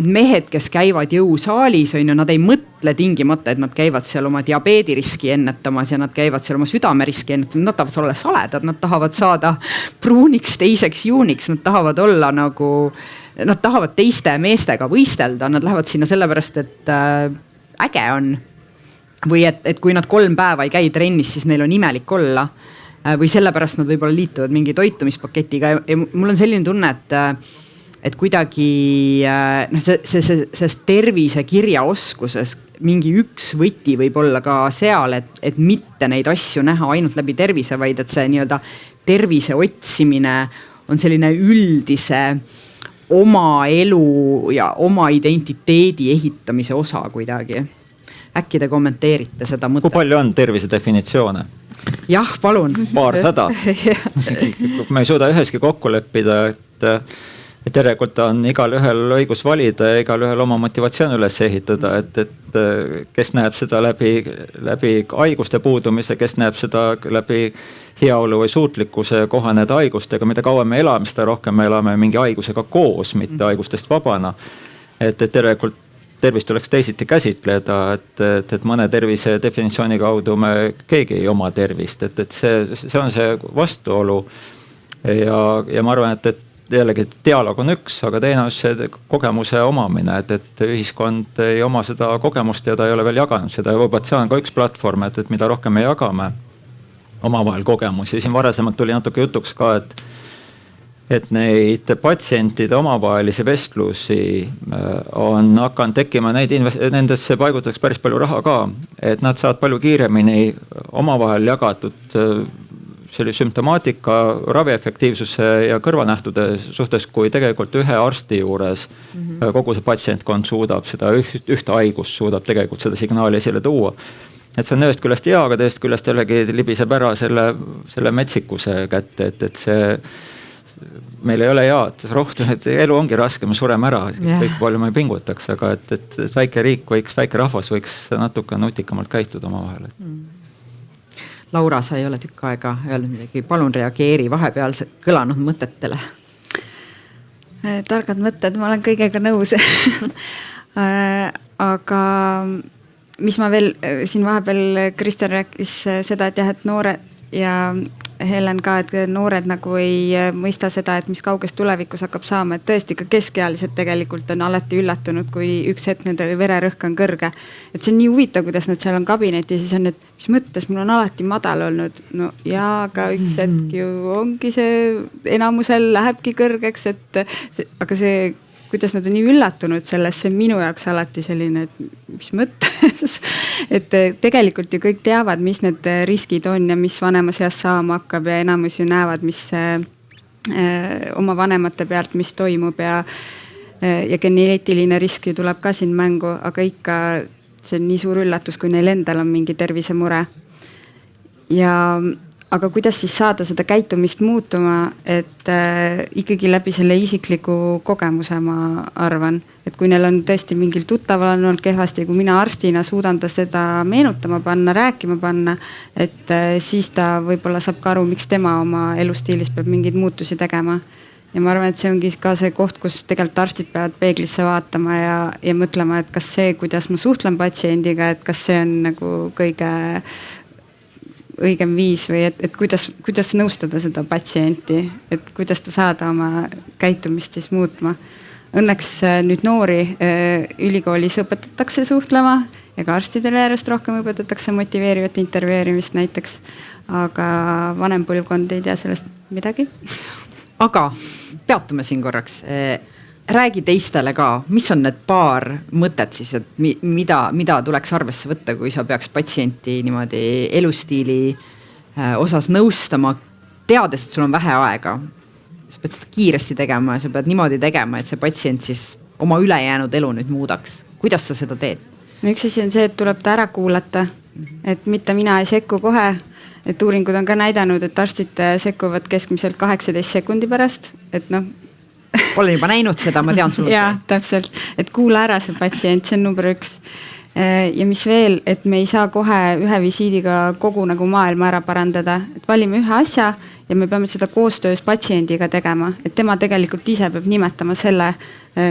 mehed, kes käivad jõusaalis, on ju, nad ei mõtle tingimata, et nad käivad seal oma diabeediriski ennetamas ja nad käivad seal oma südameriski ennetamas, nad tahavad olla saledad, nad tahavad saada pruuniks 2. juuniks, nad tahavad olla nagu, nad tahavad teiste meestega võistelda, nad lähevad sinna sellepärast, et äge on. Või et kui nad 3 päeva ei käi trennis, siis neil on imelik olla. Või sellepärast nad võib-olla liituvad mingi toitumispaketiga ja mul on selline tunne, et kuidagi see tervise kirjaoskuses mingi üks võti võib olla ka seal, et mitte neid asju näha ainult läbi tervise, vaid et see nii-öelda tervise otsimine on selline üldise oma elu ja oma identiteedi ehitamise osa kuidagi. Äkki te kommenteerite seda mõtet? Kui palju on tervise definitsioone? Jah, palun. Paarsada. Ma ei suuda üheski kokku leppida, et järelikult on igal ühel õigus valida ja igal ühel oma motivatsioon üles ehitada, et kes näeb seda läbi haiguste puudumise, kes näeb seda läbi heaolu või suutlikkuse kohaneda haigustega, mida kauem me elame, seda rohkem me elame mingi haigusega koos, mitte haigustest vabana. Et järelikult tervist tuleks teisiti käsitleda, et mõne tervise definitsiooni kaudu me keegi ei oma tervist, et see on see vastuolu ja ma arvan, et jällegi dialoog on üks, aga teine on see kogemuse omamine, et ühiskond ei oma seda kogemust ja ta ei ole veel jaganud seda ja võib-olla see on ka üks platvorm, et mida rohkem me jagame omavahel kogemusi. Siin varasemalt tuli natuke jutuks ka, et neid patsientide omavahelisi vestlusi on hakanud tekkima, nendesse paigutatakse päris palju raha ka, et nad saavad palju kiiremini omavahel jagatud selle sümptomaatika, raviefektiivsuse ja kõrvanähtude suhtes, kui tegelikult ühe arsti juures kogu see patsientkond suudab seda ühte haigust, suudab tegelikult seda signaali esile tuua. Et see on ühest küljest hea, aga teist küljest jällegi libiseb ära selle metsikuse kätte, et see meil ei ole head rohtu, et elu ongi raske, me sureme ära, kõik palju me ei pingutaks, aga et väike riik väike rahvas võiks natuke nutikamalt käituda omavahel. Laura, sa ei ole tükk aega öelnud midagi, palun reageeri vahepeal kõlanud mõtetele. Targad mõtted, ma olen kõigega nõus. Aga mis ma veel, siin vahepeal Kristjan rääkis seda, et jah, et noored ja Helen ka, et noored nagu ei mõista seda, et mis kauges tulevikus hakkab saama, et tõesti ka keskealised tegelikult on alati üllatunud, kui üks hetk nende vererõhk on kõrge. Et see on nii huvitav, kuidas nad seal on kabineti, siis on, et mis mõttes mul on alati madal olnud. No jaa, aga üks hetk ju ongi see enamusel lähebki kõrgeks, aga see, kuidas nad on nii üllatunud sellest, see minu jaoks alati selline, et mis mõttes, et tegelikult ju kõik teavad, mis need riskid on ja mis vanemas eas saama hakkab ja enamus ju näevad, mis oma vanemate pealt, mis toimub ja geneetiline risk ju tuleb ka siin mängu, aga ikka see on nii suur üllatus, kui neil endal on mingi tervisemure. Aga kuidas siis saada seda käitumist muutuma, et ikkagi läbi selle isikliku kogemuse ma arvan, et kui neil on tõesti mingil tuttaval olnud kehvasti, kui mina arstina suudan ta seda meenutama panna, rääkima panna, et siis ta võib-olla saab ka aru, miks tema oma elustiilis peab mingeid muutusi tegema. Ja ma arvan, et see ongi ka see koht, kus tegelikult arstid peavad peeglisse vaatama ja mõtlema, et kas see, kuidas ma suhtlen patsiendiga, et kas see on nagu kõige õigem viis või et kuidas nõustada seda patsienti, et kuidas ta saada oma käitumist siis muutma. Õnneks nüüd noori ülikoolis õpetatakse suhtlema ja ka arstidele järjest rohkem õpetatakse motiveerivat intervjueerimist näiteks, aga vanem põlvkond ei tea sellest midagi. Aga peatume siin korraks. Räägi teistele ka, mis on need paar mõtet siis, et mida tuleks arvesse võtta, kui sa peaks patsienti niimoodi elustiili osas nõustama, teades, et sul on vähe aega. Sa pead seda kiiresti tegema ja sa pead niimoodi tegema, et see patsient siis oma ülejäänud elu nüüd muudaks. Kuidas sa seda teed? No üks asi on see, et tuleb ta ära kuulata, et mitte mina ei sekku kohe. Et uuringud on ka näidanud, et arstid sekkuvad keskmiselt 18 sekundi pärast, et noh. Olen juba näinud seda, ma tean sul. Jaa, täpselt, et kuula ära see patsient, see on number 1. Ja mis veel, et me ei saa kohe ühe visiidiga kogu nagu maailma ära parandada, et valime ühe asja ja me peame seda koostöös patsiendiga tegema, et tema tegelikult ise peab nimetama selle,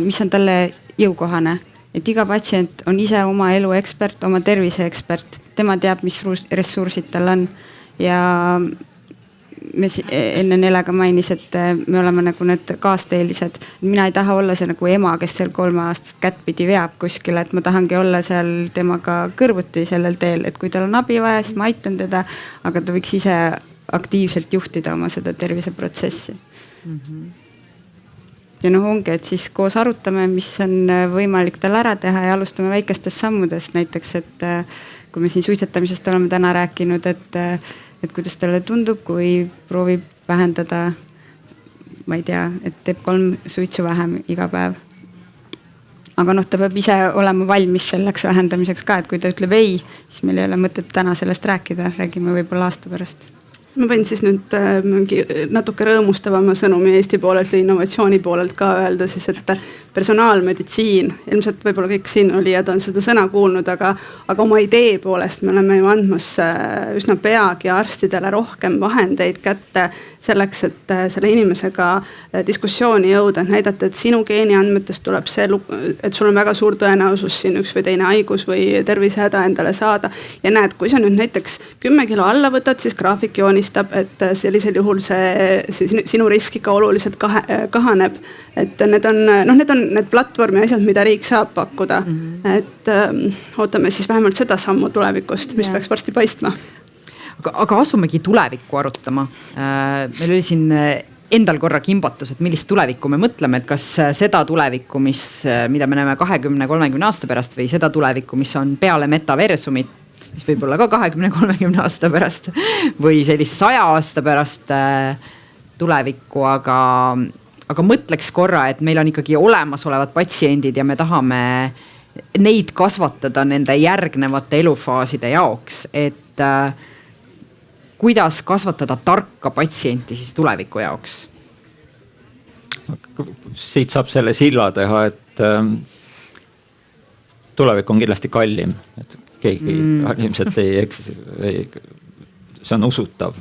mis on talle jõukohane. Et iga patsient on ise oma elu ekspert, oma tervise ekspert, tema teab, mis ressursid tal on. Ja me enne Nelega mainis, et me oleme nagu need kaasteelised. Mina ei taha olla see nagu ema, kes seal 3 aastast kättpidi veab kuskile, et ma tahangi olla seal temaga kõrvuti sellel teel, et kui tal on abi vaja, siis ma aitan teda, aga ta võiks ise aktiivselt juhtida oma seda terviseprotsessi. Ja ongi, et siis koos arutame, mis on võimalik tal ära teha ja alustame väikestest sammudest. Näiteks, et kui me siin suitsetamisest oleme täna rääkinud, et kuidas talle tundub, kui proovib vähendada, ma ei tea, et teeb 3 suitsu vähem iga päev. Aga ta peab ise olema valmis selleks vähendamiseks ka, et kui ta ütleb ei, siis meil ei ole mõtet täna sellest rääkida, räägime võib-olla aasta pärast. Ma võin siis nüüd natuke rõõmustavama sõnumi Eesti poolelt ja innovatsiooni poolelt ka öelda siis, et personaalmeditsiin, ilmselt võib-olla kõik siin olijad on seda sõna kuulnud, aga oma idee poolest me oleme ju andmas üsna peagi arstidele rohkem vahendeid kätte selleks, et selle inimesega diskussiooni jõuda, näidata, et sinu geeniandmetest tuleb see, et sul on väga suur tõenäosus siin üks või teine haigus või tervisehäda endale saada. Ja näed, kui sa nüüd näiteks 10 kilo alla võtad, siis graafik joonistab, et sellisel juhul see sinu risk ikka oluliselt kahaneb. Et need on need platvormi asjad, mida riik saab pakkuda. Et ootame siis vähemalt seda sammu tulevikust, mis peaks varsti paistma. Aga asumegi tulevikku arutama. Meil oli siin endal korra kimbatus, et millist tulevikku me mõtleme, et kas seda tulevikku, mida me näeme 20-30 aasta pärast või seda tulevikku, mis on peale metaversumit, mis võib olla ka 20-30 aasta pärast või sellist 100 aasta pärast tulevikku, aga mõtleks korra, et meil on ikkagi olemasolevad patsiendid ja me tahame neid kasvatada nende järgnevate elufaaside jaoks, et kuidas kasvatada tarka patsienti siis tuleviku jaoks? Siit saab selle silla teha, et tulevik on kindlasti kallim, et keegi ilmselt ei eksi, see on usutav.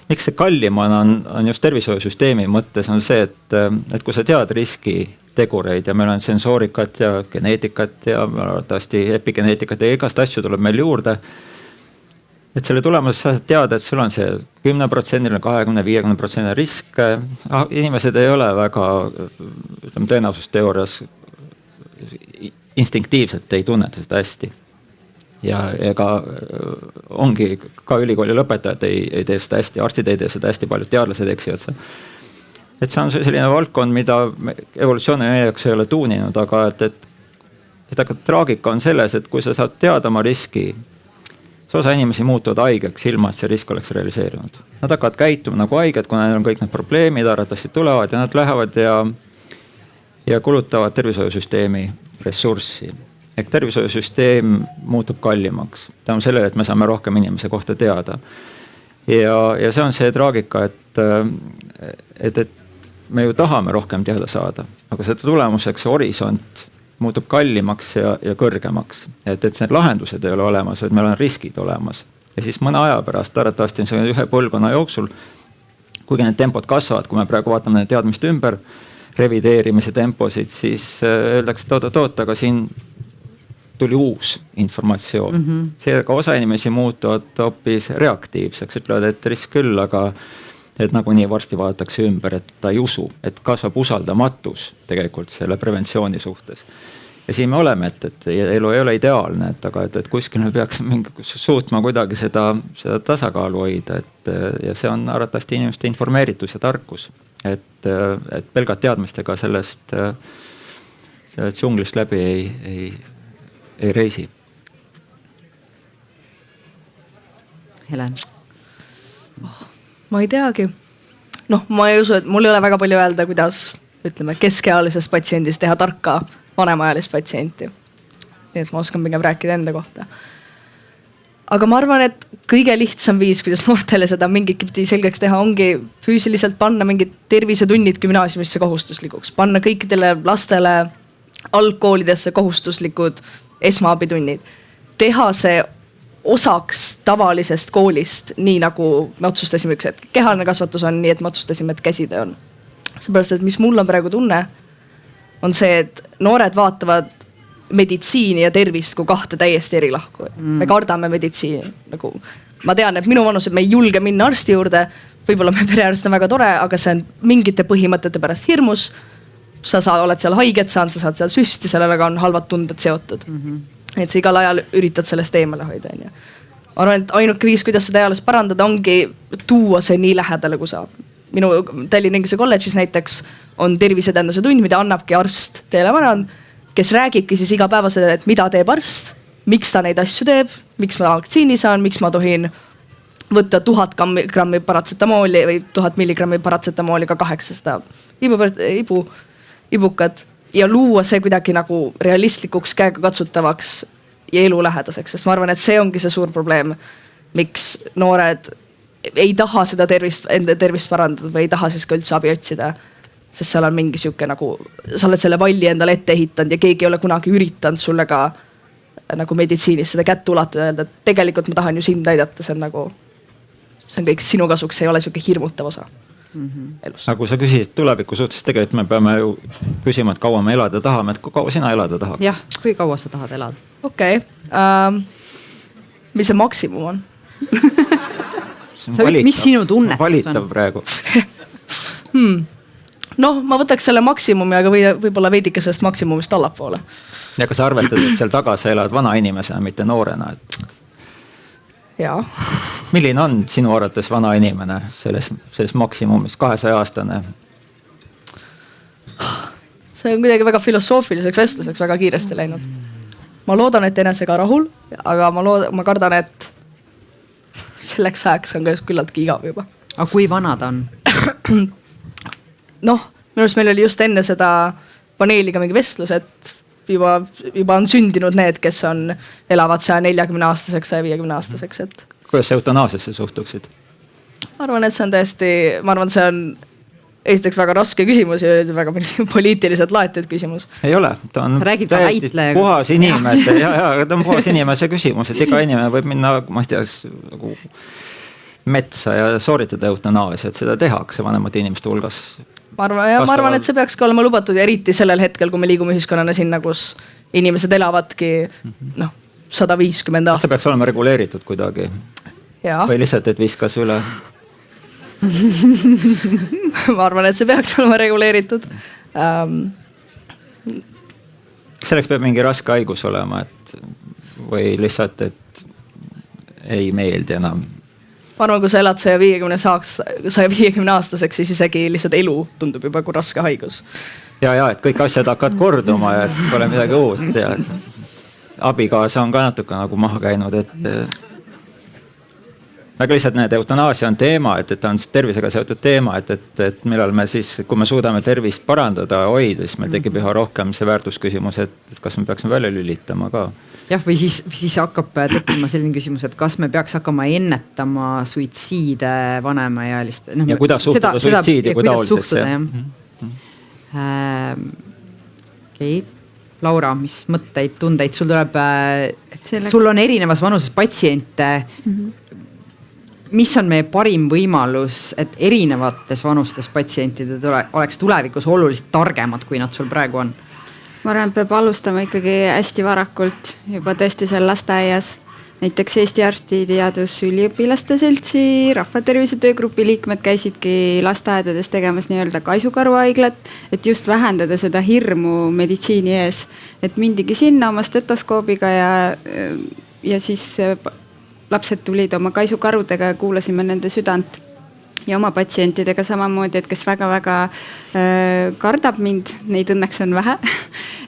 Miks see kallim on just tervishoiusüsteemi mõttes on see, et kui sa tead riskitegureid ja meil on sensoorikat ja geneetikat ja arvatavasti epigeneetikat ja igast asju tuleb meil juurde, et selle tulemuses sa teada, et sul on see 10%, 20-50% risk. Inimesed ei ole väga tõenäosusteoorias instinktiivselt ei tunneta seda hästi. Ja ega ongi ka ülikooli lõpetajad ei tee seda hästi, arstid ei tee seda hästi, paljud teadlased eksivad see. Et see on selline valdkond, mida evolutsiooni jaoks ei ole tuuninud, aga et traagika on selles, et kui sa saad teada oma riski osa inimesi muutuvad haigeks ilma, et see risk oleks realiseerunud. Nad hakkavad käituma nagu haiged, kuna neil on kõik need probleemid, arvatavasti tulevad ja nad lähevad ja kulutavad tervishoiusüsteemi ressurssi. Ehk tervishoiusüsteem muutub kallimaks. Tänu sellele, et me saame rohkem inimese kohta teada. Ja see on see traagika, et me ju tahame rohkem teada saada, aga seda tulemuseks see horisont muutub kallimaks ja kõrgemaks. Et need lahendused ei ole olemas, et meil on riskid olemas. Ja siis mõne aja pärast, arvatavasti on see ühe põlvkonna jooksul, kuigi need tempod kasvavad, kui me praegu vaatame need teadmiste ümber revideerimise temposid, siis öeldakse, et oot, aga siin tuli uus informatsioon. Seega osa inimesi muutuvad hoopis reaktiivseks, ütlevad, et risk küll, aga et nagunii varsti vaadatakse ümber, et ta ei usu, et kasvab usaldamatus tegelikult selle preventsiooni suhtes. Ja siin me oleme, et elu ei ole ideaalne, et kuskil me peaks suutma kuidagi seda tasakaalu hoida, ja see on arvatavasti inimeste informeeritus ja tarkus, et pelgalt teadmistega sellest džunglist läbi ei reisi. Helen? Ma ei teagi. Ma ei usu, et mul ei ole väga palju öelda, kuidas keskealisest patsiendist teha tarka vanemaealist patsienti. Nii et ma oskan pigem rääkida enda kohta. Aga ma arvan, et kõige lihtsam viis, kuidas noortele seda mingitpidi selgeks teha, ongi füüsiliselt panna mingid tervisetunnid gümnaasiumisse kohustuslikuks. Panna kõikidele lastele algkoolidesse kohustuslikud esmaabitunnid. Teha see osaks tavalisest koolist, nii nagu me otsustasime üks hetk. Kehaline kasvatus on nii, et me otsustasime, et käsitöö on. Seepärast, et mis mul on praegu tunne, on see, et noored vaatavad meditsiini ja tervist kui kahte täiesti eri lahku. Me kardame meditsiini. Ma tean, et minu vanus, et me ei julge minna arsti juurde, võib-olla me perearst on väga tore, aga see on mingite põhimõtete pärast hirmus. Sa oled seal haiget saanud, sa saad seal süsti, sellega on halvad tunded seotud. Et sa igal ajal üritad sellest eemale hoida. Ma arvan, et ainuke viis, kuidas seda ealist parandada, ongi tuua see nii lähedale, kui saab. Minu Tallinna Inglise kolledžis näiteks on tervisedenduse tund, mida annabki arst Teele Marand, kes räägibki siis igapäevaselt, et mida teeb arst, miks ta neid asju teeb, miks ma vaktsiini saan, miks ma tohin võtta 1000 grammi paratsetamooli või 1000 milligrammi paratsetamooli ka 800 ibukat ja luua see kuidagi nagu realistlikuks, käega katsutavaks ja elulähedaseks, sest ma arvan, et see ongi see suur probleem, miks noored ei taha seda enda tervist parandada või ei taha siis ka üldse abi otsida. Sest seal on mingi siuke nagu, sa oled selle valli endale ette ehitanud ja keegi ei ole kunagi üritanud sulle ka nagu meditsiinis seda kätt ulatada ja öelda, et tegelikult ma tahan ju sind aidata, see on kõik sinu kasuks, see ei ole siuke hirmutav osa elus. Aga kui sa küsisid tuleviku suhtes, tegelikult me peame ju küsima, et kaua me elada tahame, et kui kaua sina elada tahad? Jah, kui kaua sa tahad elada? Okei. Mis see maksimum on? Mis sinu tunnetus on? Valitav praegu. Ma võtaks selle maksimumi, aga võib-olla veidike sellest maksimumist allapoole. Ja kas sa arvetad, et seal taga sa elad vana inimesena, mitte noorena? Jaa. Milline on sinu arvates vana inimene selles maksimumis, 200-aastane? See on kuidagi väga filosoofiliseks vestluseks väga kiiresti läinud. Ma loodan, et enesega rahul, aga ma kardan, et selleks ajaks on küllaltki igav juba. Aga kui vana ta on? Minu arust meil oli just enne seda paneeliga mingi vestlus, et juba on sündinud need, kes elavad 140-aastaseks, 150-aastaseks. Kuidas sa eutanaasiasse suhtuksid? Ma arvan, et see on tõesti, see on esiteks väga raske küsimus ja väga poliitiliselt laetud küsimus. Ei ole, ta on puhas inimese, ta on puhas inimese küsimus, et iga inimene võib minna, ma ei tea, metsa ja sooritada eutanaasia, et seda tehakse vanemate inimeste hulgas. Ma arvan, et see peakski olema lubatud ja eriti sellel hetkel, kui me liigume ühiskonnana sinna, kus inimesed elavadki 150 aastat. See peaks olema reguleeritud kuidagi. Või lihtsalt, et viskas üle? Ma arvan, et see peaks olema reguleeritud. Selleks peab mingi raske haigus olema, või lihtsalt, et ei meeldi enam. Ma arvan, kui sa elad 150 aastaseks, siis isegi lihtsalt elu tundub juba kui raske haigus. Ja, et kõik asjad hakkavad korduma ja pole midagi uut. Ja abikaasa on ka natuke nagu maha käinud, et aga lihtsalt näed, eutanaasia on teema, et ta on tervisega seotud teema, et millal me siis, kui me suudame tervist parandada, hoida, siis meil tekib üha rohkem see väärtusküsimus, et kas me peaksime välja lülitama ka. jah, või siis hakkab tekkima selline küsimus, et kas me peaks hakkama ennetama suitsiide vanemaealiste. Ja kuidas suhtuda suitsiidi kui taolidesse. Okei. Laura, mis mõtteid, tundeid sul tuleb, sul on erinevas vanuses patsiente. Mis on meie parim võimalus, et erinevates vanustes patsientide oleks tulevikus oluliselt targemad, kui nad sul praegu on? Ma arvan, peab alustama ikkagi hästi varakult, juba tõesti seal lasteaias. Näiteks Eesti Arstiteadusüliõpilaste Seltsi rahvatervise töögrupi liikmed käisidki lasteaedades tegemas nii-öelda kaisukaruhaiglat, et just vähendada seda hirmu meditsiini ees. Et mindigi sinna oma stetoskoobiga ja siis lapsed tulid oma kaisukarudega ja kuulasime nende südant. Ja oma patsientidega samamoodi, et kes väga-väga kardab mind, neid õnneks on vähe.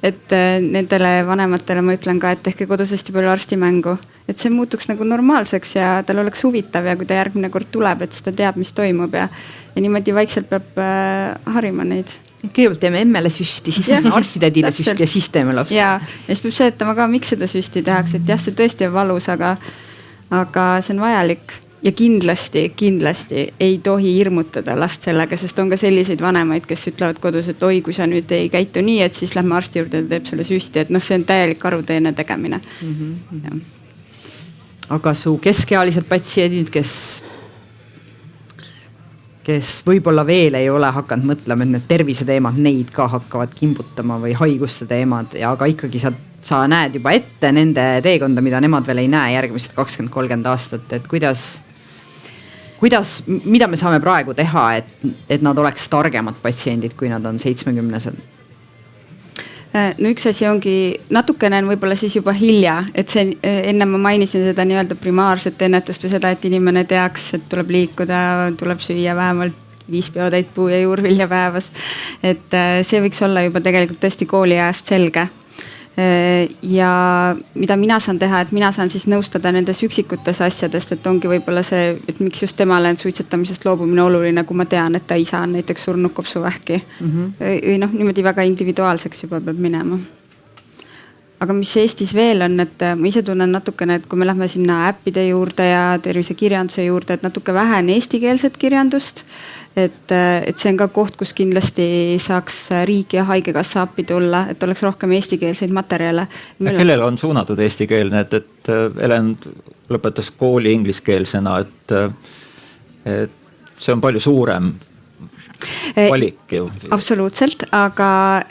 Et nendele vanematele ma ütlen ka, et tehke kodus hästi palju arstimängu. Et see muutuks nagu normaalseks ja tal oleks huvitav ja kui ta järgmine kord tuleb, et siis ta teab, mis toimub ja niimoodi vaikselt peab harima neid. Kõigepealt teeme emmele süsti, siis teeme arstitädile süsti ja siis teeme lapsi. Ja siis peab seletama ka, miks seda süsti tehakse, et jah, see tõesti on valus, aga see on vajalik. Ja kindlasti ei tohi hirmutada last sellega, sest on ka selliseid vanemaid, kes ütlevad kodus, et oi, kui sa nüüd ei käitu nii, et siis lähme arsti juurde ja teeb selle süsti, et see on täielik karuteene tegemine. Aga su keskealised patsiendid, kes võib-olla veel ei ole hakanud mõtlema, et need terviseteemad neid ka hakkavad kimbutama või haiguste teemad, aga ikkagi sa näed juba ette nende teekonda, mida nemad veel ei näe järgmised 20-30 aastat, et mida me saame praegu teha, et nad oleks targemad patsiendid, kui nad on 70-sed? No üks asi ongi, natukene on võib-olla siis juba hilja, et see enne ma mainisin seda nii-öelda primaarset ennetust või seda, et inimene teaks, et tuleb liikuda, tuleb süüa vähemalt 5 peotäit puu- ja juurvilja päevas. Et see võiks olla juba tegelikult tõesti kooliajast selge. Ja mida mina saan teha, et mina saan siis nõustada nendes üksikutes asjadest, et ongi võib-olla see, et miks just temale on suitsetamisest loobumine oluline, kui ma tean, et ta isa on näiteks surnud kopsuvähki. Või niimoodi väga individuaalseks juba peab minema. Aga mis Eestis veel on, et ma ise tunnen natukene, et kui me lähme sinna äppide juurde ja tervisekirjanduse juurde, et natuke vähe on eestikeelset kirjandust. Et see on ka koht, kus kindlasti saaks riik ja haigekassa appi tulla, et oleks rohkem eestikeelseid materjale. Kellele on suunatud eestikeelne, et Helen lõpetas kooli ingliskeelsena, et see on palju suurem valik ju. Absoluutselt, aga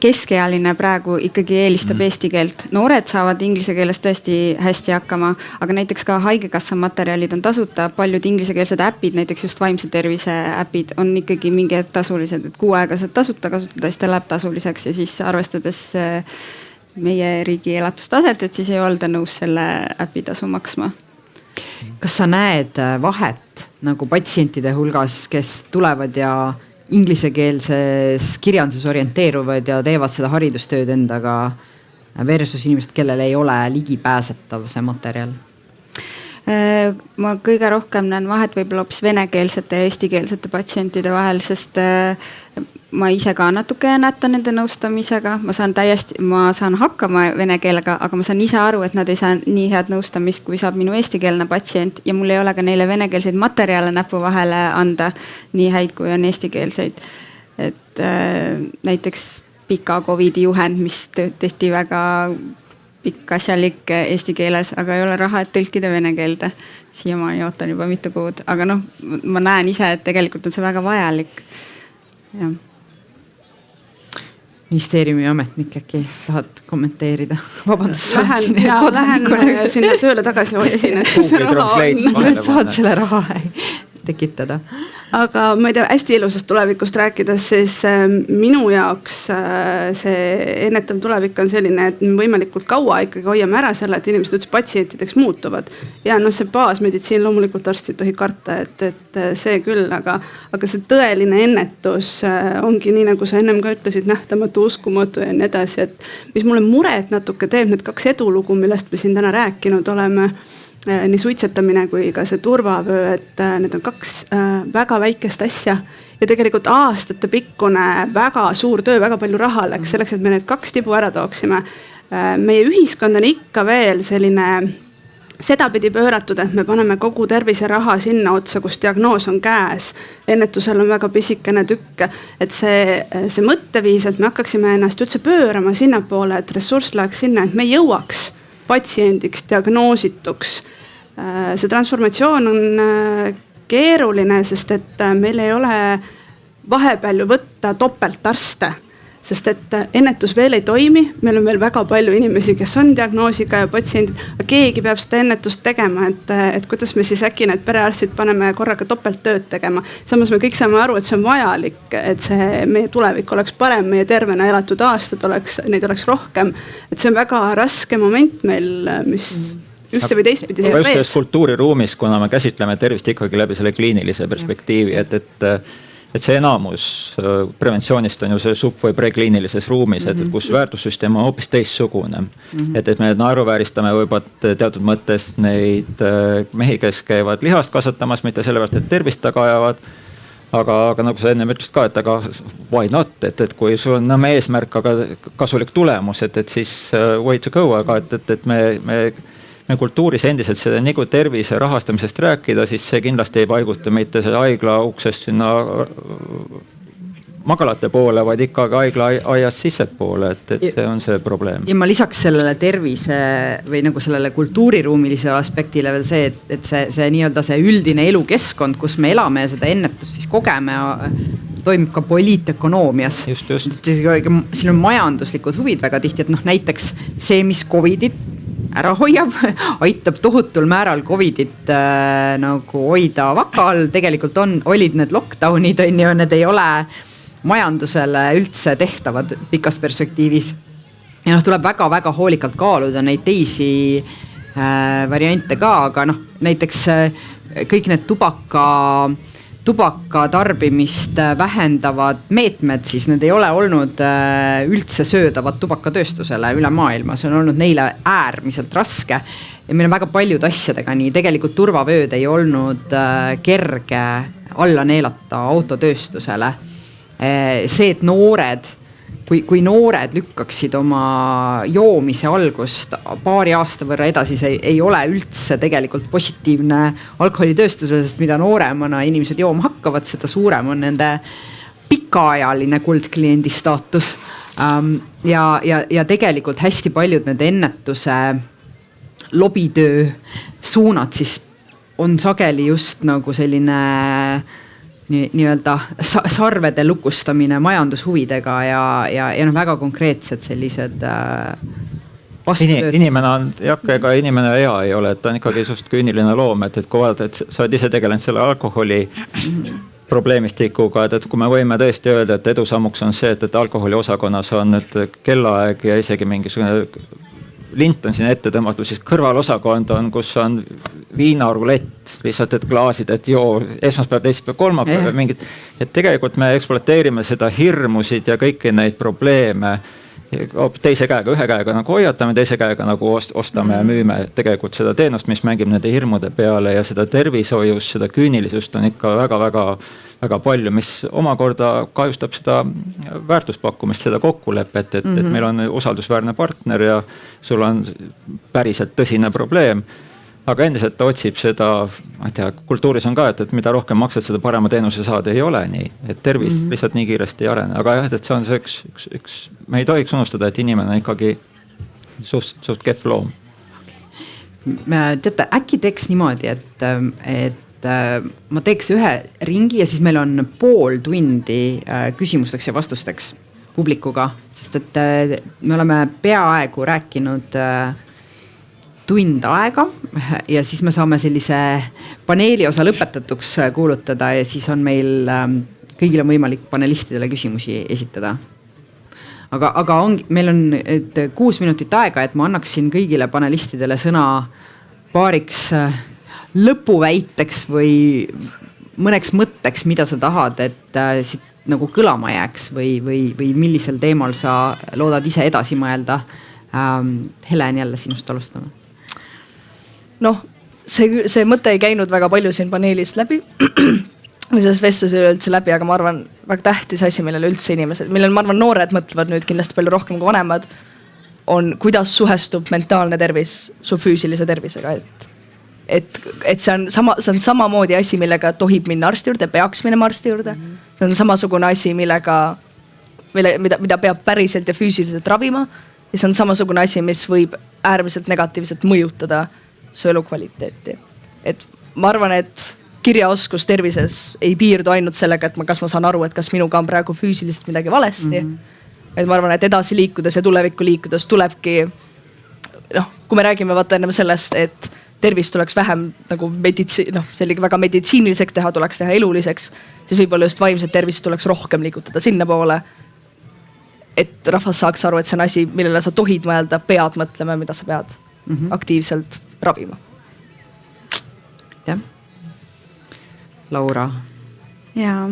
keskealine praegu ikkagi eelistab eesti keelt. Noored saavad inglise keeles tõesti hästi hakkama, aga näiteks ka haigekassa materjalid on tasuta. Paljud inglisekeelsed äpid, näiteks just vaimse tervise äpid on ikkagi mingi tasulised, et 6 aega saad tasuta kasutada, siis ta läheb tasuliseks ja siis arvestades meie riigi elatustaset, et siis ei olda nõus selle äpi tasu maksma. Kas sa näed vahet nagu patsientide hulgas, kes tulevad ja inglisekeelses kirjanduses orienteeruvad ja teevad seda haridustööd endaga versus inimesed, kellel ei ole ligipääsetav see materjal? Ma kõige rohkem näen vahet võib-olla hoopis venekeelsete ja eestikeelsete patsientide vahel, sest ma ise ka natuke nätan nende nõustamisega. Ma saan hakkama vene keelega, aga ma saan ise aru, et nad ei saa nii head nõustamist, kui saab minu eestikeelne patsient ja mul ei ole ka neile venekeelseid materjale näpu vahele anda nii häid, kui on eestikeelseid. Et näiteks pika COVID-i juhend, mis tehti väga pikk asjalik eesti keeles, aga ei ole raha, et tõlkida vene keelde. Siiamaani ootan juba mitu kuud, aga ma näen ise, et tegelikult on see väga vajalik. Ja. Ministeeriumi ametnik äkki tahad kommenteerida? Vabandust, lähen sinna tööle tagasi otsin, et see raha on. Saad selle raha tekitada. Aga ma ei tea, hästi ilusast tulevikust rääkides, siis minu jaoks see ennetav tulevik on selline, et võimalikult kaua ikkagi hoiame ära selle, et inimesed üldse patsientideks muutuvad. Ja see baasmeditsiin loomulikult arsti ei tohi karta, et see küll, aga see tõeline ennetus ongi nii, nagu sa ennem ka ütlesid, nähtamatu, uskumatu ja nii edasi, et mis mulle muret natuke teeb need 2 edulugu, millest me siin täna rääkinud oleme, nii suitsetamine kui ka see turvavöö, et need on 2 väga väikest asja ja tegelikult aastatepikkune väga suur töö, väga palju raha läks selleks, et me need 2 tibu ära tooksime. Meie ühiskond on ikka veel selline sedapidi pööratud, et me paneme kogu terviseraha sinna otsa, kus diagnoos on käes. Ennetusel on väga pisikene tükk, et see mõtteviis, et me hakkaksime ennast üldse pöörama sinnapoole, et ressurss läheks sinna, et me jõuaks patsiendiks, diagnoosituks. See transformatsioon on keeruline, sest et meil ei ole vahepeal ju võtta topeltarste, sest et ennetus veel ei toimi, meil on veel väga palju inimesi, kes on diagnoosiga ja patsiendid, aga keegi peab seda ennetust tegema, et kuidas me siis äkki need perearstid paneme korraga topelttööd tegema. Samas me kõik saame aru, et see on vajalik, et see meie tulevik oleks parem, meie tervena elatud aastad neid oleks rohkem. Et see on väga raske moment meil, mis ühte või teistpidi. Aga just kultuuriruumis, kuna me käsitleme tervist ikkagi läbi selle kliinilise perspektiivi, et see enamus preventsioonist on ju see sub- või prekliinilises ruumis, et kus väärtussüsteem on hoopis teistsugune. Et me naeruvääristame võib-olla teatud mõttes neid mehi, kes käivad lihast kasvatamas, mitte sellepärast, et tervist taga ajavad. Aga nagu sa enne ütlesid ka, et aga why not, et kui sul on eesmärk, aga kasulik tulemus, et siis way to go, aga et me kultuuris endiselt seda nagu tervise rahastamisest rääkida, siis see kindlasti ei paiguta mitte selle haigla uksest sinna magalate poole, vaid ikkagi haigla aias sissepoole, et see on see probleem. Ja ma lisaks sellele tervise või nagu sellele kultuuriruumilisele aspektile veel see, et see nii-öelda see üldine elukeskkond, kus me elame ja seda ennetust siis kogeme, toimib ka poliitökonoomias. Just. Siin on majanduslikud huvid väga tihti, et näiteks see, mis Covidit ära hoiab, aitab tohutul määral Covidit nagu hoida vaka all. Tegelikult olid need lockdownid, need ei ole majandusele üldse tehtavad pikas perspektiivis. Ja tuleb väga-väga hoolikalt kaaluda neid teisi variante ka, aga näiteks kõik need tubaka tarbimist vähendavad meetmed, siis need ei ole olnud üldse söödavad tubakatööstusele üle maailma. See on olnud neile äärmiselt raske ja meil on väga paljud asjadega nii. Tegelikult turvavööd ei olnud kerge alla neelata autotööstusele. See, et kui noored lükkaksid oma joomise algust paari aasta võrra edasi, see ei ole üldse tegelikult positiivne alkoholitööstusele, sest mida nooremana inimesed jooma hakkavad, seda suurem on nende pikaajaline kuldkliendi staatus. Ja tegelikult hästi paljud need ennetuse lobitöö suunad siis on sageli just nagu selline nii-öelda sarvede lukustamine majandushuvidega ja väga konkreetsed sellised vastutööd. Inimene on, ega inimene hea ei ole, et ta on ikkagi suht küüniline loom, et kui vaadata, et sa oled ise tegelenud selle alkoholi probleemistikuga, et kui me võime tõesti öelda, et edusammuks on see, et alkoholi osakonnas on nüüd kellaaeg ja isegi mingisugune lint on siin ette tõmmatud, siis kõrvalosakond on, kus on viinarulett, lihtsalt et klaasid, et esmaspäev, teisipäev, kolmapäev mingid. Et tegelikult me ekspluateerime seda hirmusid ja kõiki neid probleeme teise käega, ühe käega nagu hoiatame, teise käega nagu ostame ja müüme tegelikult seda teenust, mis mängib nende hirmude peale ja seda tervishoius, seda küünilisust on ikka väga palju, mis omakorda kahjustab seda väärtuspakkumist, seda kokkulepet, et meil on usaldusväärne partner ja sul on päriselt tõsine probleem. Aga endiselt ta otsib seda, ma ei tea, kultuuris on ka, et mida rohkem maksad, seda parema teenuse saada ei ole nii. Et tervis lihtsalt nii kiiresti ei arene. Aga jah, et see on see üks me ei tohiks unustada, et inimene on ikkagi suht kehv loom. Teate, äkki teeks niimoodi, et ma teeks ühe ringi ja siis meil on pool tundi küsimusteks ja vastusteks publikuga, sest et me oleme peaaegu rääkinud tund aega ja siis me saame sellise paneeli osa lõpetatuks kuulutada ja siis on meil kõigil on võimalik panelistidele küsimusi esitada. Aga meil on 6 minutit aega, et ma annaksin kõigile panelistidele sõna paariks lõpuväiteks või mõneks mõtteks, mida sa tahad, et siit nagu kõlama jääks või millisel teemal sa loodad ise edasi mõelda. Helen, jälle sinust alustame. see mõte ei käinud väga palju siin paneelist läbi või selles vestluses üleüldse läbi, aga ma arvan, väga tähtis asi, millele üldse inimesed, millele ma arvan, noored mõtlevad nüüd kindlasti palju rohkem kui vanemad, on kuidas suhestub mentaalne tervis su füüsilise tervisega, et see on samamoodi asi, millega tohib minna arsti juurde, peaks minema arsti juurde. See on samasugune asi, mida peab päriselt ja füüsiliselt ravima. Ja see on samasugune asi, mis võib äärmiselt negatiivselt mõjutada su elukvaliteeti. Et ma arvan, et kirjaoskus tervises ei piirdu ainult sellega, et kas ma saan aru, et kas minuga on praegu füüsiliselt midagi valesti. Et ma arvan, et edasi liikudes ja tulevikku liikudes tulebki, kui me räägime vaata ennem sellest, et tervist tuleks vähem nagu selline väga meditsiiniliseks teha, tuleks teha eluliseks, siis võib-olla just vaimset tervist tuleks rohkem liigutada sinna poole, et rahvas saaks aru, et see on asi, millele sa tohid mõelda, pead mõtlema, mida sa pead aktiivselt ravima. Jah. Laura. Jaa,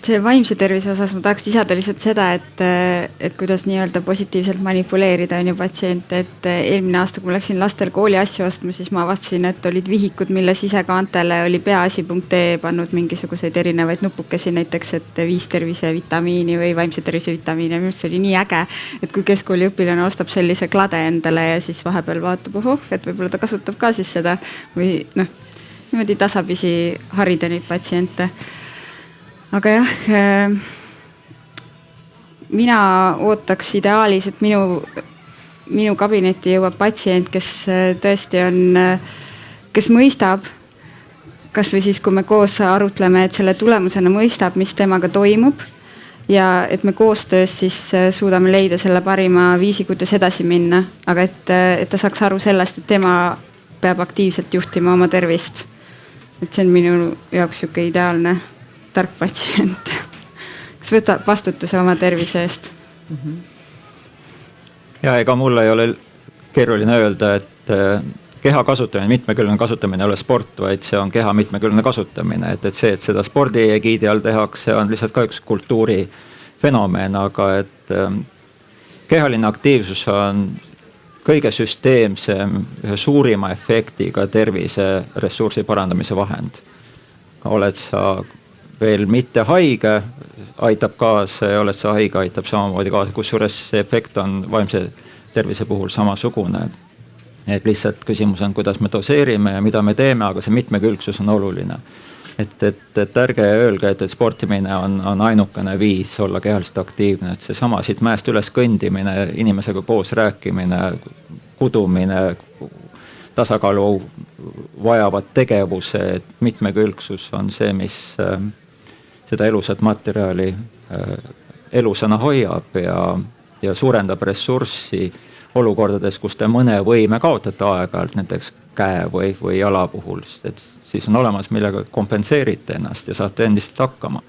see vaimse tervise osas ma tahaks lisada lihtsalt seda, et kuidas nii-öelda positiivselt manipuleerida on ju patsiente, et eelmine aasta, kui ma läksin lastel kooli asju ostma, siis ma avastasin, et olid vihikud, mille sisekaantele oli peaasi.ee pannud mingisuguseid erinevaid nupukesi, näiteks, et 5 tervisevitamiini või vaimse tervisevitamiini ja minu arust see oli nii äge, et kui keskkooli õpilane ostab sellise klade endale ja siis vahepeal vaatab, et võib-olla ta kasutab ka siis seda või niimoodi tasapisi harida neid patsiente. Aga jah, mina ootaks ideaalis, et minu kabinetti jõuab patsient, kes tõesti on, kes mõistab, kas või siis, kui me koos arutleme, et selle tulemusena mõistab, mis temaga toimub ja et me koostöös siis suudame leida selle parima viisi, kuidas edasi minna, aga et ta saaks aru sellest, et tema peab aktiivselt juhtima oma tervist. Et see on minu jaoks siuke ideaalne tark patsient, kes võtab vastutuse oma tervise eest. Ja ega mulle ei ole keeruline öelda, et keha kasutamine, mitmekülgne kasutamine ei ole sport, vaid see on keha mitmekülgne kasutamine. Et see, et seda spordi egiidi all tehakse, on lihtsalt ka üks kultuuri fenomen, aga et kehaline aktiivsus on kõige süsteemsem, ühe suurima efektiga tervise ressursi parandamise vahend. Oled sa veel mitte haige, aitab kaasa ja oled sa haige, aitab samamoodi kaasa, kusjuures see efekt on vaimse tervise puhul samasugune. Et lihtsalt küsimus on, kuidas me doseerime ja mida me teeme, aga see mitmekülgsus on oluline. Et ärge öelge, et sportimine on ainukene viis olla kehaliselt aktiivne, et see sama siit mäest üles kõndimine, inimesega koos rääkimine, kudumine, tasakaalu vajavad tegevused, mitmekülgsus on see, mis seda elusat materjali elusana hoiab ja suurendab ressurssi olukordades, kus te mõne võime kaotate aeg-ajalt, näiteks käe või jala puhul, et siis on olemas, millega kompenseerite ennast ja saate endiselt hakkama.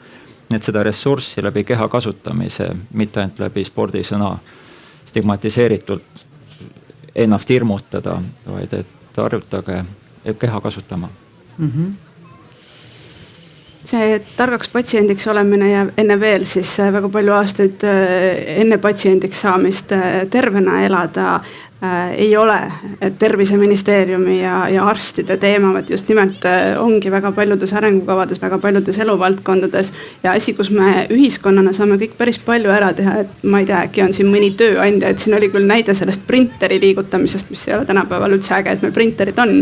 Et seda ressurssi läbi keha kasutamise, mitte ainult läbi spordisõna stigmatiseeritult ennast hirmutada, vaid et harjutage keha kasutama. See targaks patsiendiks olemine ja enne veel siis väga palju aastaid enne patsiendiks saamist tervena elada ei ole, et Terviseministeeriumi ja arstide teema, et just nimelt ongi väga paljudes arengukavades, väga paljudes eluvaldkondades ja asi, kus me ühiskonnana saame kõik päris palju ära teha, et ma ei tea, äkki on siin mõni tööandja, et siin oli küll näide sellest printeri liigutamisest, mis ei ole tänapäeval üldse äge, et meil printerid on,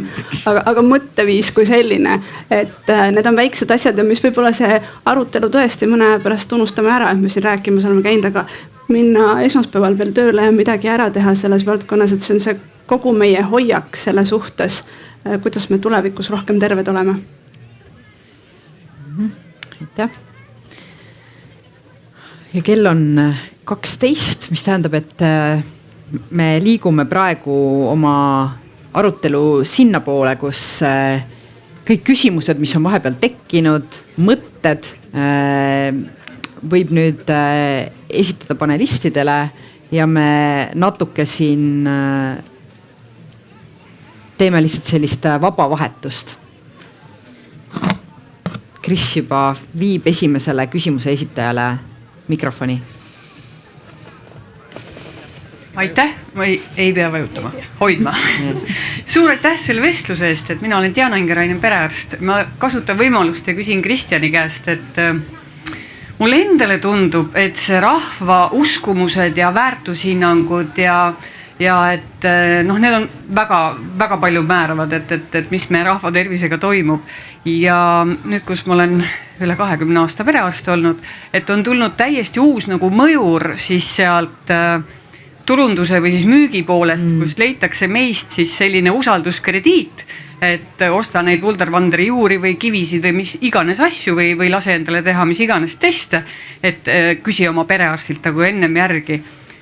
aga mõtteviis kui selline, et need on väiksed asjad ja mis võib-olla see arutelu tõesti mõne pärast unustame ära, et me siin rääkimas oleme käinud, aga minna esmaspäeval veel tööle ja midagi ära teha selles valdkonnas, et see on see kogu meie hoiak selle suhtes, kuidas me tulevikus rohkem terved oleme. Aitäh. Ja kell on 12, mis tähendab, et me liigume praegu oma arutelu sinna poole, kus kõik küsimused, mis on vahepeal tekkinud, mõtted võib nüüd esitada panelistidele ja me natuke siin teeme lihtsalt sellist vaba vahetust. Kris juba viib esimesele küsimuse esitajale mikrofoni. aitäh, ma ei pea vajutama, hoidma. Suur aitäh selle vestluse eest, et mina olen Diana Ingerainen, perearst. Ma kasutan võimalust ja küsin Kristjani käest, et mulle endale tundub, et see rahva uskumused ja väärtushinnangud ja et need on väga palju määravad, et mis meie rahva tervisega toimub. Ja nüüd, kus ma olen üle 20 aasta perearst olnud, et on tulnud täiesti uus nagu mõjur siis sealt turunduse või siis müügi poolest, kus leitakse meist siis selline usalduskrediit, et osta neid Wunderwanderi juuri või kivisid või mis iganes asju või lase endale teha mis iganes teste, et küsi oma perearstilt nagu ennem järgi.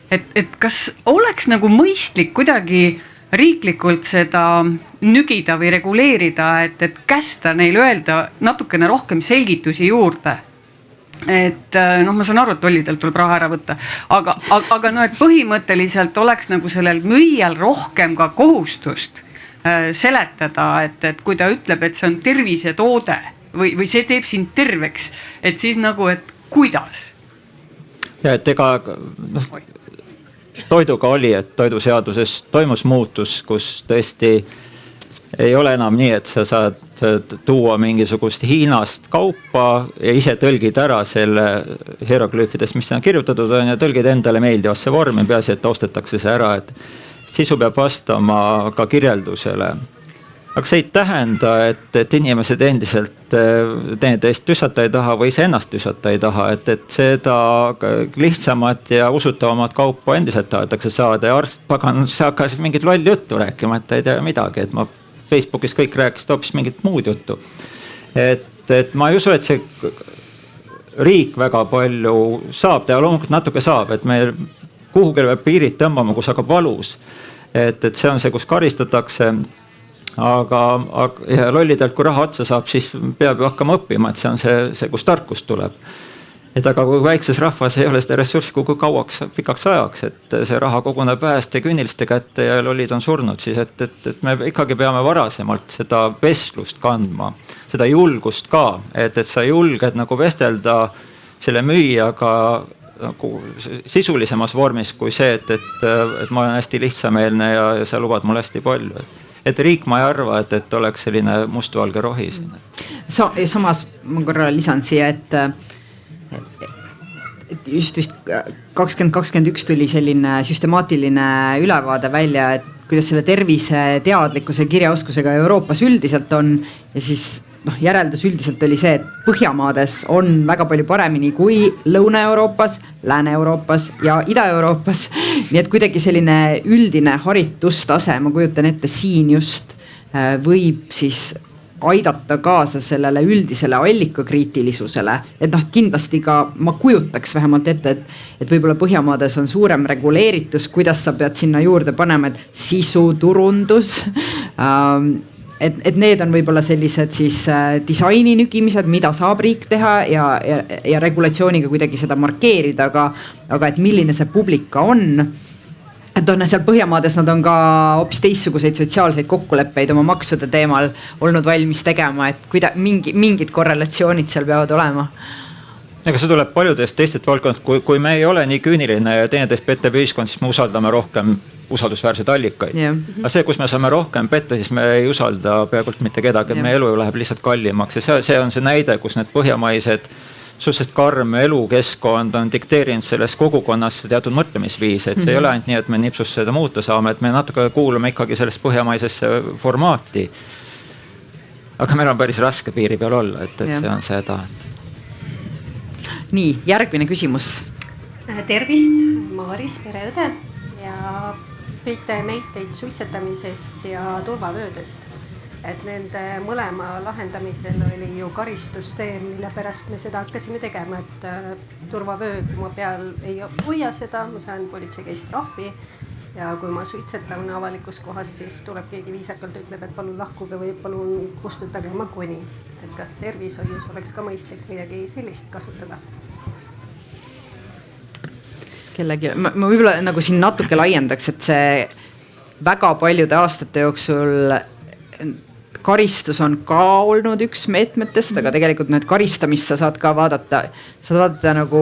Et kas oleks nagu mõistlik kuidagi riiklikult seda nügida või reguleerida, et kästa neil öelda natukene rohkem selgitusi juurde. Et ma saan aru, et tollidelt tuleb raha ära võtta, aga et põhimõtteliselt oleks nagu sellel müüjal rohkem ka kohustust seletada, et kui ta ütleb, et see on tervisetoode või see teeb sind terveks, et siis nagu, et kuidas? Ja et ega toiduga oli, et toiduseaduses toimus muutus, kus tõesti ei ole enam nii, et sa saad tuua mingisugust Hiinast kaupa ja ise tõlgid ära selle hieroglüüfidest, mis on kirjutatud on ja tõlgid endale meeldivasse vormi, peaasi, et ostetakse see ära, et sisu peab vastama ka kirjeldusele. Aga see ei tähenda, et inimesed endiselt teineteist tüsata ei taha või ennast tüsata ei taha, et seda lihtsamat ja usutavamat kaupa endiselt tahetakse saada ja arst pagan, see hakkas mingit lolli juttu rääkima, et ta ei tea midagi, et ma Facebookis kõik rääkisid hoopis mingit muud juttu. Et ma ei usu, et see riik väga palju saab teha, loomulikult natuke saab, et me kuhugile peab piirid tõmbama, kus hakkab valus. Et see on see, kus karistatakse, aga ja lollidelt, kui raha otsa saab, siis peab ju hakkama õppima, et see on see, kus tarkus tuleb. Et aga kui väikses rahvas ei ole seda ressurssi kui kauaks, pikaks ajaks, et see raha koguneb väheste künniliste kätte ja lollid on surnud, siis et me ikkagi peame varasemalt seda vestlust kandma, seda julgust ka, et sa julged nagu vestelda selle müüjaga nagu sisulisemas vormis kui see, et ma olen hästi lihtsameelne ja sa lubad mulle hästi palju. Et riik ma ei arva, et oleks selline mustvalge rohi siin. Samas ma korra lisan siia, et just vist 2021 tuli selline süstemaatiline ülevaade välja, et kuidas selle tervise teadlikkuse kirjaoskusega Euroopas üldiselt on ja siis järeldus üldiselt oli see, et Põhjamaades on väga palju paremini kui Lõuna-Euroopas, Lääne-Euroopas ja Ida-Euroopas. Nii et kuidagi selline üldine haritustase, ma kujutan ette siin just võib siis aidata kaasa sellele üldisele allikakriitilisusele, et kindlasti ka ma kujutaks vähemalt ette, et võib-olla Põhjamaades on suurem reguleeritus, kuidas sa pead sinna juurde panema, et sisu, turundus, et need on võib-olla sellised siis disaini nügimised, mida saab riik teha ja regulatsiooniga kuidagi seda markeerida, aga et milline see publika on. Et on seal Põhjamaades nad on ka hoopis teistsuguseid sotsiaalseid kokkuleppeid oma maksude teemal olnud valmis tegema, et mingid korrelatsioonid seal peavad olema. Ega see tuleb paljudest teistest valdkonnast, kui me ei ole nii küüniline ja teineteist pettev ühiskond, siis me usaldame rohkem usaldusväärseid allikaid. Yeah. Aga see, kus me saame rohkem petta, siis me ei usalda peaaegu mitte kedagi, meie elu läheb lihtsalt kallimaks ja see on see näide, kus need põhjamaised suhteliselt karm elukeskkond on dikteerinud selles kogukonnas teatud mõtlemisviis, et see ei ole ainult nii, et me nipsust seda muuta saame, et me natuke kuulume ikkagi sellest põhjamaisesse formaati. Aga meil on päris raske piiri peal olla, et see on seda. Nii, järgmine küsimus. Tervist, Maaris, pereõde ja tõite näiteid suitsetamisest ja turvavöödest. Et nende mõlema lahendamisel oli ju karistus see, mille pärast me seda hakkasime tegema, et turvavöö, kui ma peal ei hoia seda, ma saan politsei käest trahvi ja kui ma suitsetan avalikus kohas, siis tuleb keegi viisakalt ütleb, et palun lahkuge või palun kustutage oma koni. Et kas tervishoius oleks ka mõistlik midagi sellist kasutada? Ma võib-olla nagu siin natuke laiendaks, et see väga paljude aastate jooksul karistus on ka olnud üks meetmetest, aga tegelikult need karistamist sa saad ka vaadata nagu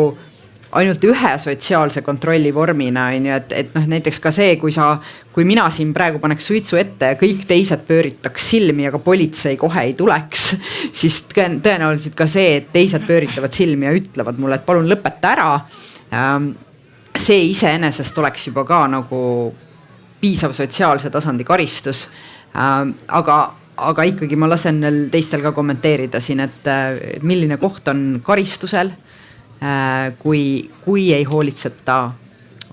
ainult ühe sotsiaalse kontrolli vormina, on ju, et noh, näiteks ka see, kui mina siin praegu paneks suitsu ette ja kõik teised pööritaks silmi, aga politsei kohe ei tuleks, siis tõenäoliselt ka see, et teised pööritavad silmi ja ütlevad mulle, et palun lõpeta ära. See iseenesest oleks juba ka nagu piisav sotsiaalse tasandi karistus. Aga ikkagi ma lasen teistel ka kommenteerida siin, et milline koht on karistusel, kui ei hoolitseta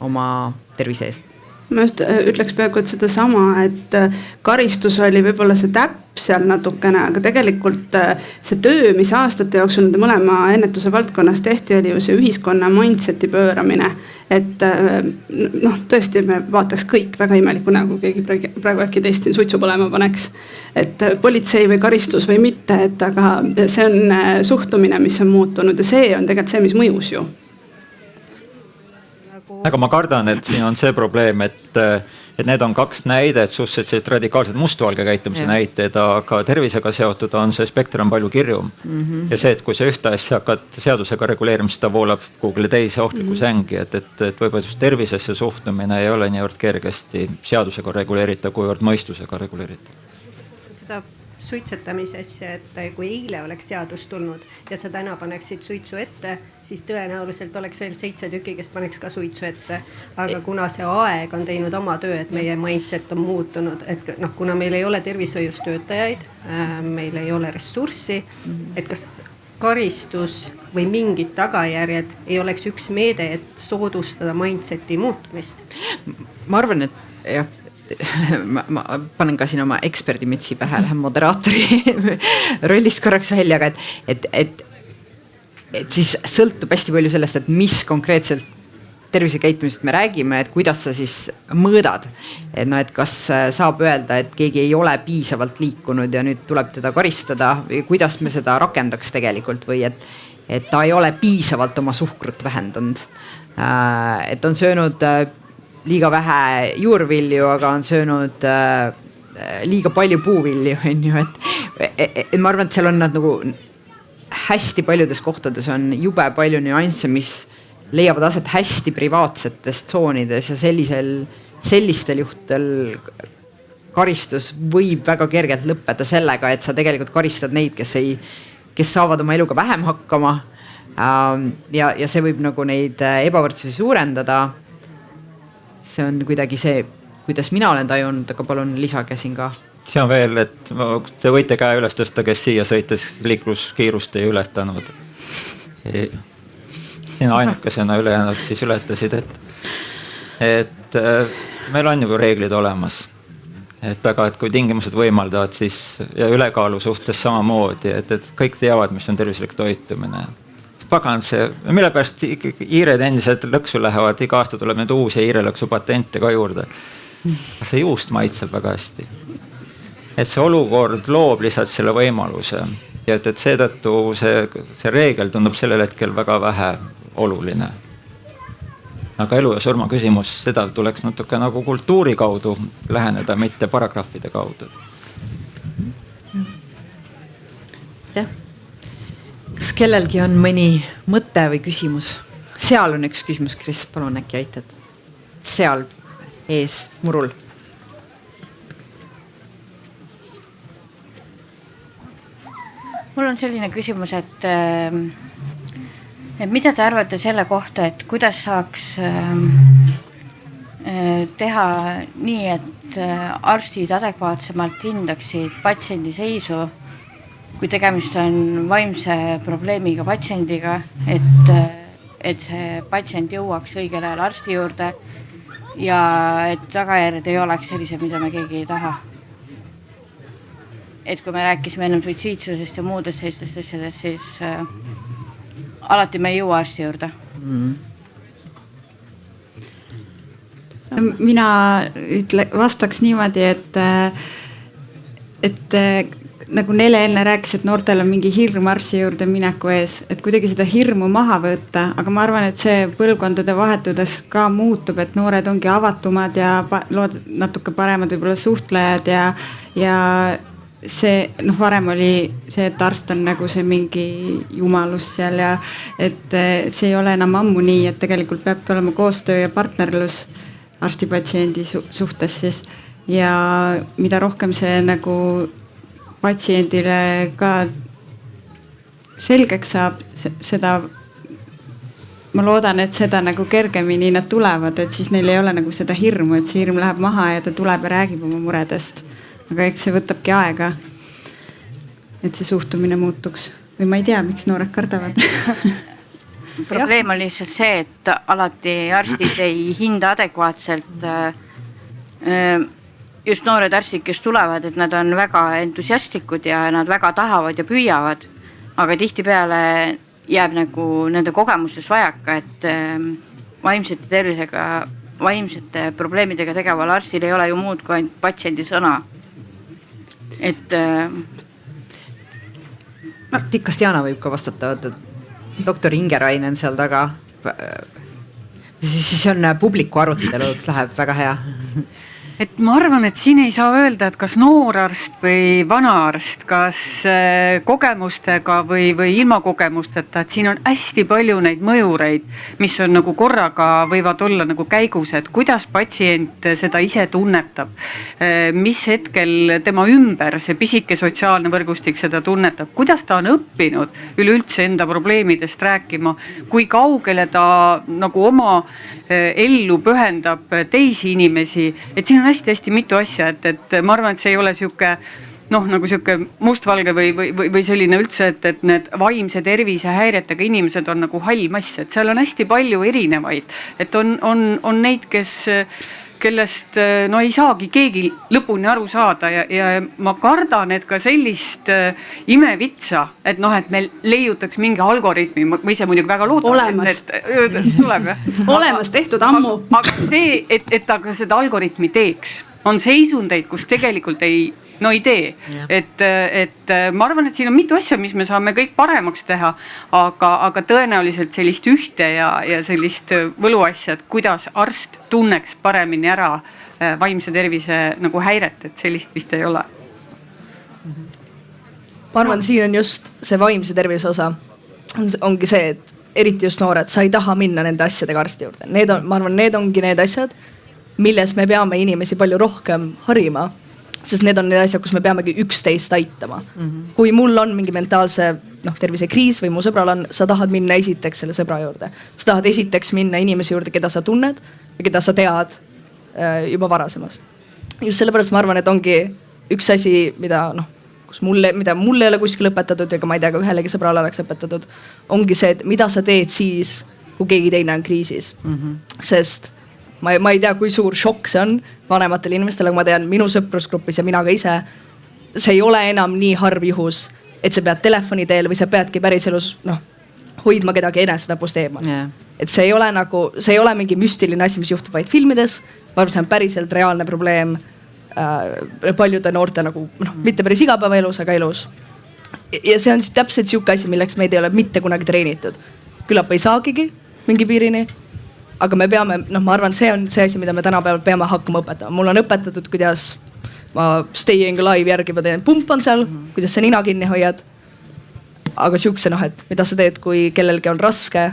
oma tervise eest. Ma just ütleks peaaegu, et seda sama, et karistus oli võib-olla see täpp seal natukene, aga tegelikult see töö, mis aastate jooksul nende mõlema ennetuse valdkonnas tehti, oli ju see ühiskonna mindseti pööramine. Et noh, tõesti me vaataks kõik väga imeliku nägu, keegi praegu äkki teist siin suitsu põlema paneks. Et politsei või karistus või mitte, et aga see on suhtumine, mis on muutunud ja see on tegelikult see, mis mõjus ju. Aga ma kardan, et siin on see probleem, et need on kaks näidet, suhteliselt radikaalsed mustvalge käitumise näited, aga tervisega seotud on see spekter on palju kirjum. Ja see, et kui sa ühte asja hakkad seadusega reguleerima, seda voolab kuhugile teise ohtliku sängi, et võib-olla just tervisesse suhtumine ei ole niivõrd kergesti seadusega reguleeritav, kuivõrd mõistusega reguleeritav. Seda suitsetamise asja, et kui eile oleks seadus tulnud ja sa täna paneksid suitsu ette, siis tõenäoliselt oleks veel 7 tükki, kes paneks ka suitsu ette. Aga kuna see aeg on teinud oma töö, et meie mindset on muutunud, et noh, kuna meil ei ole tervishoius töötajaid, meil ei ole ressurssi, et kas karistus või mingid tagajärjed ei oleks üks meede, et soodustada mindseti muutumist? Ma arvan, et jah, ma panen ka siin oma eksperdimütsi pähe, lähen moderaatori rollist korraks välja, aga et siis sõltub hästi palju sellest, et mis konkreetselt tervisekäitumisest me räägime, et kuidas sa siis mõõdad. Et no, et kas saab öelda, et keegi ei ole piisavalt liikunud ja nüüd tuleb teda karistada või kuidas me seda rakendaks tegelikult või et ta ei ole piisavalt oma suhkrut vähendanud. Et on söönud liiga vähe juurvilju, aga on söönud liiga palju puuvilju, on ju, et ma arvan, et seal on nad nagu hästi paljudes kohtades on jube palju nüansse, mis leiavad aset hästi privaatsetes tsoonides ja sellistel juhtudel karistus võib väga kergelt lõppeda sellega, et sa tegelikult karistad neid, kes saavad oma eluga vähem hakkama ja see võib nagu neid ebavõrdsusi suurendada. See on kuidagi see, kuidas mina olen tajunud, aga palun lisage siin ka. See on veel, et te võite käe üles tõsta, kes siia sõites liikluskiirust ei ületanud. Siin ainukesena ülejäänud siis ületasid, et meil on juba reeglid olemas. Aga et kui tingimused võimaldavad, siis ja ülekaalu suhtes samamoodi, et kõik teavad, mis on tervislik toitumine. Pagan see, mille pärast hiired endiselt lõksu lähevad, iga aasta tuleb need uusi hiirelõksu patente ka juurde. See juust maitseb väga hästi. Et see olukord loob lihtsalt selle võimaluse. Ja et seetõttu see reegel tundub sellel hetkel väga vähe oluline. Aga elu ja surma küsimus, seda tuleks natuke nagu kultuuri kaudu läheneda, mitte paragrahvide kaudu. Kas kellelgi on mõni mõte või küsimus? Seal on üks küsimus, Kris, palun äkki aitad. Seal ees murul. Mul on selline küsimus, et mida te arvate selle kohta, et kuidas saaks teha nii, et arstid adekvaatsemalt hindaksid patsiendi seisu, kui tegemist on vaimse probleemiga patsiendiga, et see patsient jõuaks õigel ajal arsti juurde ja et tagajärjed ei oleks sellised, mida me keegi ei taha. Et kui me rääkisime ennem suitsiidsusest ja muudest sellistest asjadest, siis alati me ei jõua arsti juurde. Mina vastaks niimoodi, et nagu Nele enne rääkis, et noortel on mingi hirm arsti juurde mineku ees, et kuidagi seda hirmu maha võtta, aga ma arvan, et see põlvkondade vahetudes ka muutub, et noored ongi avatumad ja natuke paremad võib-olla suhtlejad ja see varem oli see, et arst on nagu see mingi jumalus seal ja et see ei ole enam ammu nii, et tegelikult peabki olema koostöö ja partnerlus arsti-patsiendi suhtes siis ja mida rohkem see nagu patsiendile ka selgeks saab, seda ma loodan, et seda nagu kergemini nad tulevad, et siis neil ei ole nagu seda hirmu, et see hirm läheb maha ja ta tuleb ja räägib oma muredest. Aga eks see võtabki aega, et see suhtumine muutuks. Või ma ei tea, miks noored kardavad. Probleem oli lihtsalt see, et alati arstid ei hinda adekvaatselt just noored arstid, kes tulevad, et nad on väga entusiastlikud ja nad väga tahavad ja püüavad, aga tihtipeale jääb nagu nende kogemustes vajaka, et vaimsete tervisega, vaimsete probleemidega tegeval arstil ei ole ju muud kui ainult patsiendi sõna. Et kas Diana võib ka vastata, et doktor Ingerainen seal taga, siis on publiku arutelu, läheb väga hea. Et ma arvan, et siin ei saa öelda, et kas noorarst või vanaarst, kas kogemustega või ilma kogemusteta, et siin on hästi palju neid mõjureid, mis on nagu korraga võivad olla nagu käigus, et kuidas patsient seda ise tunnetab, mis hetkel tema ümber see pisike sotsiaalne võrgustik seda tunnetab, kuidas ta on õppinud üleüldse enda probleemidest rääkima, kui kaugele ta nagu oma ellu pühendab teisi inimesi, et siin on hästi mitu asja, et ma arvan, et see ei ole siuke nagu siuke mustvalge või selline üldse, et need vaimse tervise häiretega inimesed on nagu hall mass, et seal on hästi palju erinevaid, et on neid, kellest ei saagi keegi lõpuni aru saada ja ma kardan, et ka sellist imevitsa, et et meil leiutaks mingi algoritmi, ma ise muidugi väga loodan, et tuleb jah. Olemas, tehtud ammu. Aga see, et ta ka seda algoritmi teeks, on seisundeid, kus tegelikult ei tee. Et ma arvan, et siin on mitu asja, mis me saame kõik paremaks teha, aga tõenäoliselt sellist ühte ja sellist võluasja, et kuidas arst tunneks paremini ära vaimse tervise nagu häiret, et sellist vist ei ole. Ma arvan, siin on just see vaimse tervise osa. Ongi see, et eriti just noored, sa ei taha minna nende asjadega arsti juurde. Ma arvan, need ongi need asjad, milles me peame inimesi palju rohkem harima. Sest need on need asjad, kus me peamegi üksteist aitama. Kui mul on mingi mentaalse tervisekriis või mu sõbral on, sa tahad minna esiteks selle sõbra juurde. Sa tahad esiteks minna inimese juurde, keda sa tunned ja keda sa tead juba varasemast. Just sellepärast ma arvan, et ongi üks asi, mida mulle ei ole kuskil õpetatud ja ka ma ei tea, ka ühelegi sõbrale oleks õpetatud, ongi see, et mida sa teed siis, kui keegi teine on kriisis. Sest ma ei tea, kui suur šokk see on vanematele inimestele, aga ma tean minu sõprusgrupis ja mina ka ise, see ei ole enam nii harv juhus, et sa pead telefoni teel või sa peadki päriselus hoidma kedagi enesetapust eemal. Et see ei ole mingi müstiline asi, mis juhtub vaid filmides, ma arvan, see on päriselt reaalne probleem paljude noorte mitte päris igapäevaelus, aga elus. Ja see on siis täpselt siuke asi, milleks meid ei ole mitte kunagi treenitud. Küllap ei saagigi mingi piirini, aga me peame, ma arvan, see on see asi, mida me tänapäeval peame hakkama õpetama. Mul on õpetatud, kuidas ma staying alive järgi ma teen pumpan seal, kuidas sa nina kinni hoiad. Aga siukse, et mida sa teed, kui kellelgi on raske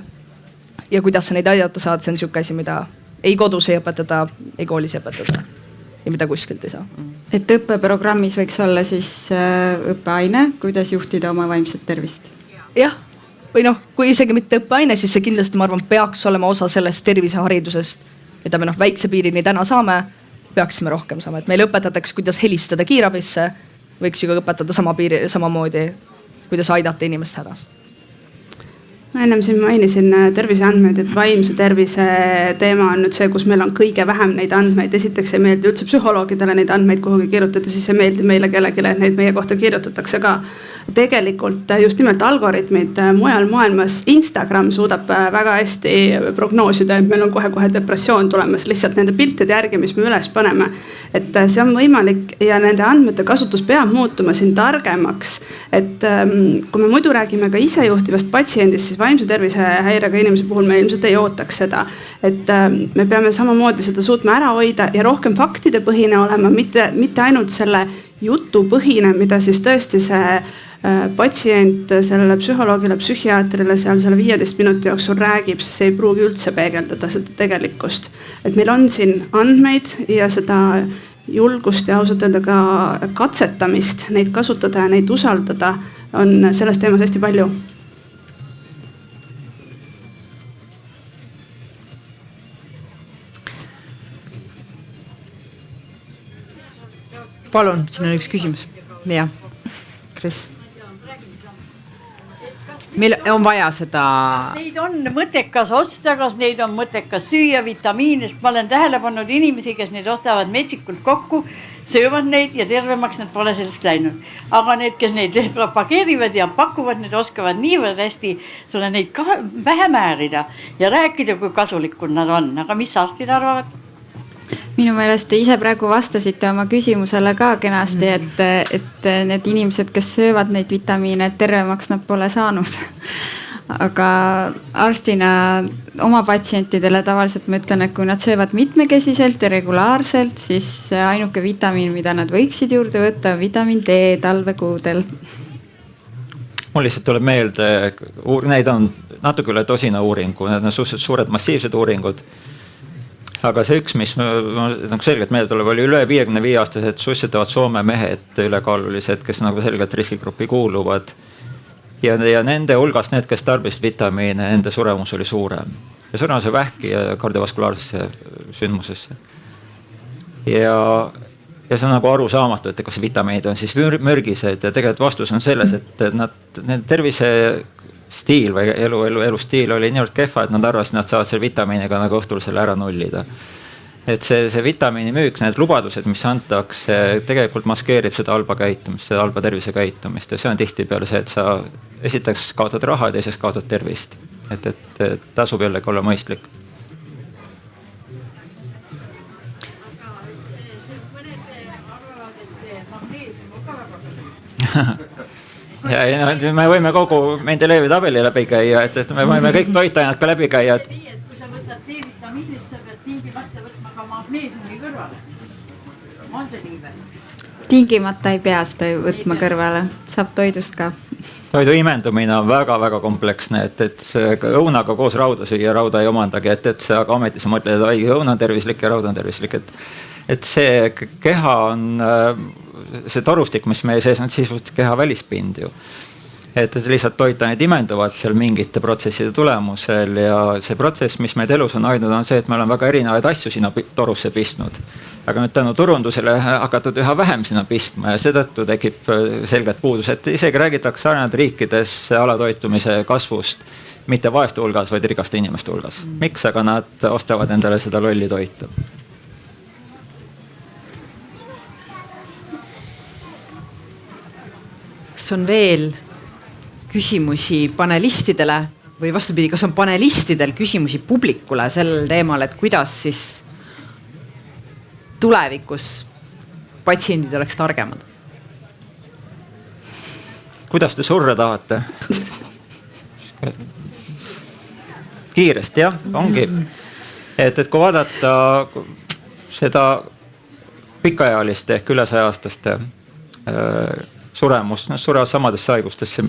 ja kuidas sa neid aidata saad, see on siuke asi, mida ei kodus ei õpetada, ei koolis ei õpetada ja mida kuskilt ei saa. Et õppeprogrammis võiks olla siis õppeaine, kuidas juhtida oma vaimset tervist. Jah. Või kui isegi mitte õppeaine, siis see kindlasti, ma arvan, peaks olema osa sellest terviseharidusest, mida me väikse piirini täna saame, peaksime rohkem saama. Et meil õpetatakse, kuidas helistada kiirabisse, võiks ju õpetada samamoodi, kuidas aidata inimest hädas. Ma ennem siin mainisin terviseandmeid, et vaimse tervise teema on nüüd see, kus meil on kõige vähem neid andmeid. Esiteks ei meeldi üldse psühholoogidele neid andmeid kuhugi kirjutada, siis ei meeldi meile kellelegi, et neid meie kohta kirjutatakse ka. Tegelikult just nimelt algoritmid mujal maailmas, Instagram suudab väga hästi prognoosida, et meil on kohe depressioon tulemas lihtsalt nende piltide järgi, mis me üles paneme. Et see on võimalik ja nende andmete kasutus peab muutuma siin targemaks. Et kui me muidu räägime ka isejuhtivast patsiendist, siis vaimse tervise häirega inimese puhul me ilmselt ei ootaks seda. Et me peame samamoodi seda suutma ära hoida ja rohkem faktide põhine olema, mitte ainult selle jutupõhine, mida siis tõesti see patsient sellele psühholoogile, psühhiaatrile seal selle 15 minuti jooksul räägib, siis ei pruugi üldse peegeldada seda tegelikkust. Et meil on siin andmeid ja seda julgust ja ausalt öelda ka katsetamist, neid kasutada ja neid usaldada on selles teemas hästi palju. Palun, siin on üks küsimus. Jah, Kris. Meil on vaja seda... Neid on mõttekas osta, kas neid on mõttekas süüa, vitamiinist. Ma olen tähele pannud inimesi, kes neid ostavad metsikult kokku, söövad neid ja tervemaks nad pole sellest läinud. Aga need, kes neid propageerivad ja pakuvad, need oskavad niivõrd hästi sulle neid vähe määrida ja rääkida, kui kasulikud nad on. Aga mis arstid arvavad? Minu meelest te ise praegu vastasite oma küsimusele ka kenasti, et need inimesed, kes söövad neid vitamiine, tervemaks nad pole saanud. Aga arstina oma patsientidele tavaliselt ma ütlen, et kui nad söövad mitmekesiselt ja regulaarselt, siis ainuke vitamiin, mida nad võiksid juurde võtta, on vitamiin D talvekuudel. Mul lihtsalt tuleb meelde, neid on natuke üle tosina uuringu, need on suhteliselt suured massiivsed uuringud. Aga see üks, mis nagu selgelt meelde tuleb, oli üle 55-aastased suitsetavad Soome mehed ülekaalulised, kes nagu selgelt riskigruppi kuuluvad. Ja nende hulgas need, kes tarbisid vitamiine, nende suremus oli suurem. Ja suremus vähki ja kardiovaskulaarsesse sündmusesse. Ja see on nagu arusaamatu, et kas vitamiinid on siis mürgised ja tegelikult vastus on selles, et nende tervise stiil või elustiil oli niivõrd kehva, et nad arvasid, et nad saavad selle vitamiiniga nagu õhtul selle ära nullida. Et see vitamiini müük, need lubadused, mis antakse, tegelikult maskeerib seda halba käitumist, seda halba tervise käitumist ja see on tihtipeale see, et sa esiteks kaotad raha ja teiseks kaotad tervist. Et tasub jällegi olla mõistlik. Ja me võime kogu Mendelejevi tabeli läbi käia, et me võime kõik toitainad ka läbi käia. Nii, et kui sa võtad D-vitamiinid, sa pead tingimata võtma ka magneesiumi kõrvale. On see nii või? Tingimata ei pea seda võtma kõrvale, saab toidust ka. Toidu imendumine on väga-väga kompleksne, et õunaga koos rauda süüa, rauda ei omandagi, et see aga ometi sa mõtled, et õun on tervislik ja raud on tervislik. Et see keha on, see torustik, mis meie sees on sisuliselt keha välispind ju. Et lihtsalt toitained imenduvad seal mingite protsesside tulemusel ja see protsess, mis meid elus on aidnud, on see, et me oleme väga erinevaid asju sinna torusse pistnud. Aga nüüd tänu turundusele hakatud üha vähem sinna pistma ja seetõttu tekib selgelt puudus, et isegi räägitakse arenenud riikides alatoitumise kasvust, mitte vaeste hulgas, vaid rikaste inimeste hulgas. Miks aga nad ostavad endale seda lolli toitu? Kas on veel küsimusi panelistidele või vastupidi, kas on panelistidel küsimusi publikule sellel teemal, et kuidas siis tulevikus patsiendid oleks targemad? Kuidas te surra tahate? Kiiresti, jah, ongi. Et kui vaadata seda pikaealiste ehk üle 100-aastaste suremus, surevad samadesse haigustesse,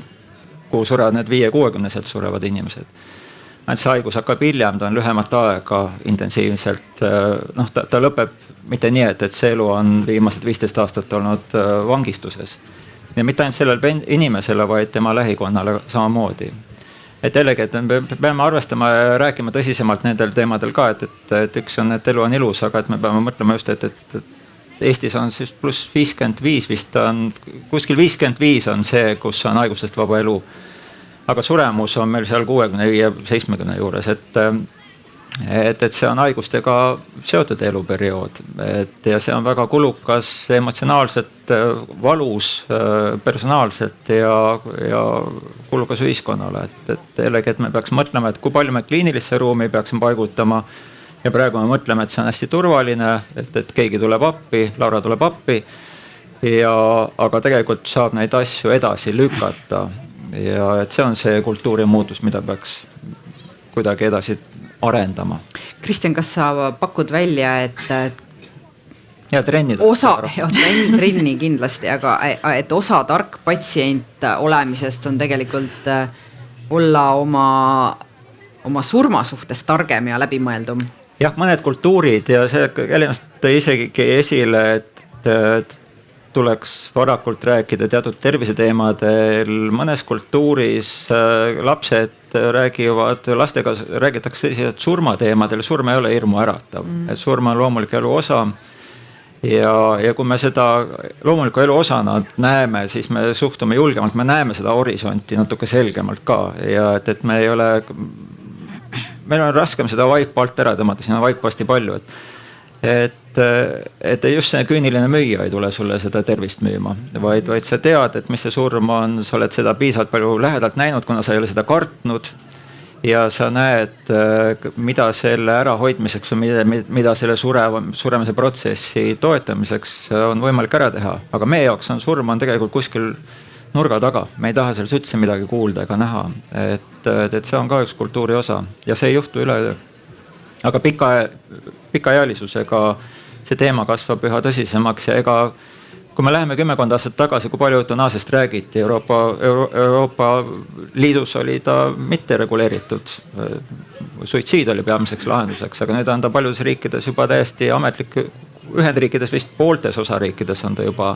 kuhu surevad need 5-60-selt surevad inimesed. See haigus hakkab hiljem, ta on lühemat aega intensiivselt, ta lõpeb mitte nii, et see elu on viimased 15 aastat olnud vangistuses. Ja mitte ainult sellele inimesele, vaid tema lähikonnale samamoodi. Et jällegi, et me peame arvestama ja rääkima tõsisemalt nendel teemadel ka, et üks on, et elu on ilus, aga et me peame mõtlema just, et Eestis on siis pluss 55, vist on, kuskil 55 on see, kus on haigustest vaba elu. Aga suremus on meil seal 65-70 juures, et see on haigustega seotud eluperiood. Ja see on väga kulukas, emotsionaalselt, valus, personaalselt ja kulukas ühiskonnale. Et jällegi, et me peaks mõtlema, et kui palju me kliinilisse ruumi peaksime paigutama. Ja praegu me mõtleme, et see on hästi turvaline, et keegi tuleb appi, Laura tuleb appi. Aga tegelikult saab neid asju edasi lükata. Ja et see on see kultuuri muutus, mida peaks kuidagi edasi arendama. Kristjan, kas sa pakud välja, et ja trennid. trenni kindlasti, aga et osa tark patsient olemisest on tegelikult olla oma surma suhtes targem ja läbimõeldum. Jah, mõned kultuurid ja see Elinast tõi isegi esile, et tuleks varakult rääkida teatud terviseteemadel. Mõnes kultuuris lapsed lastega räägitakse surmateemadel, surm ei ole hirmu äratav, et surm on loomulik elu osa. Ja kui me seda loomuliku elu osana näeme, siis me suhtume julgemalt, me näeme seda horisonti natuke selgemalt ka ja et meil on raskem seda vaipa alt ära tõmmata, siin on vaipa hästi palju, et just see küüniline müüja ei tule sulle seda tervist müüma, vaid sa tead, et mis see surm on, sa oled seda piisavalt palju lähedalt näinud, kuna sa ei ole seda kartnud ja sa näed, mida selle ärahoidmiseks või mida selle suremise protsessi toetamiseks on võimalik ära teha. Aga meie jaoks on surm on tegelikult kuskil nurga taga, me ei taha selles üldse midagi kuulda ega näha, et see on ka üks kultuuri osa ja see ei juhtu üleöö. Aga pikaealisusega see teema kasvab üha tõsisemaks ja kui me läheme 10 aastat tagasi, kui palju eutanaasiast räägiti, Euroopa Liidus oli ta mitte reguleeritud. Suitsiid oli peamiseks lahenduseks, aga nüüd on ta paljudes riikides juba täiesti ametlik, Ühendriikides vist pooltes osariikides on ta juba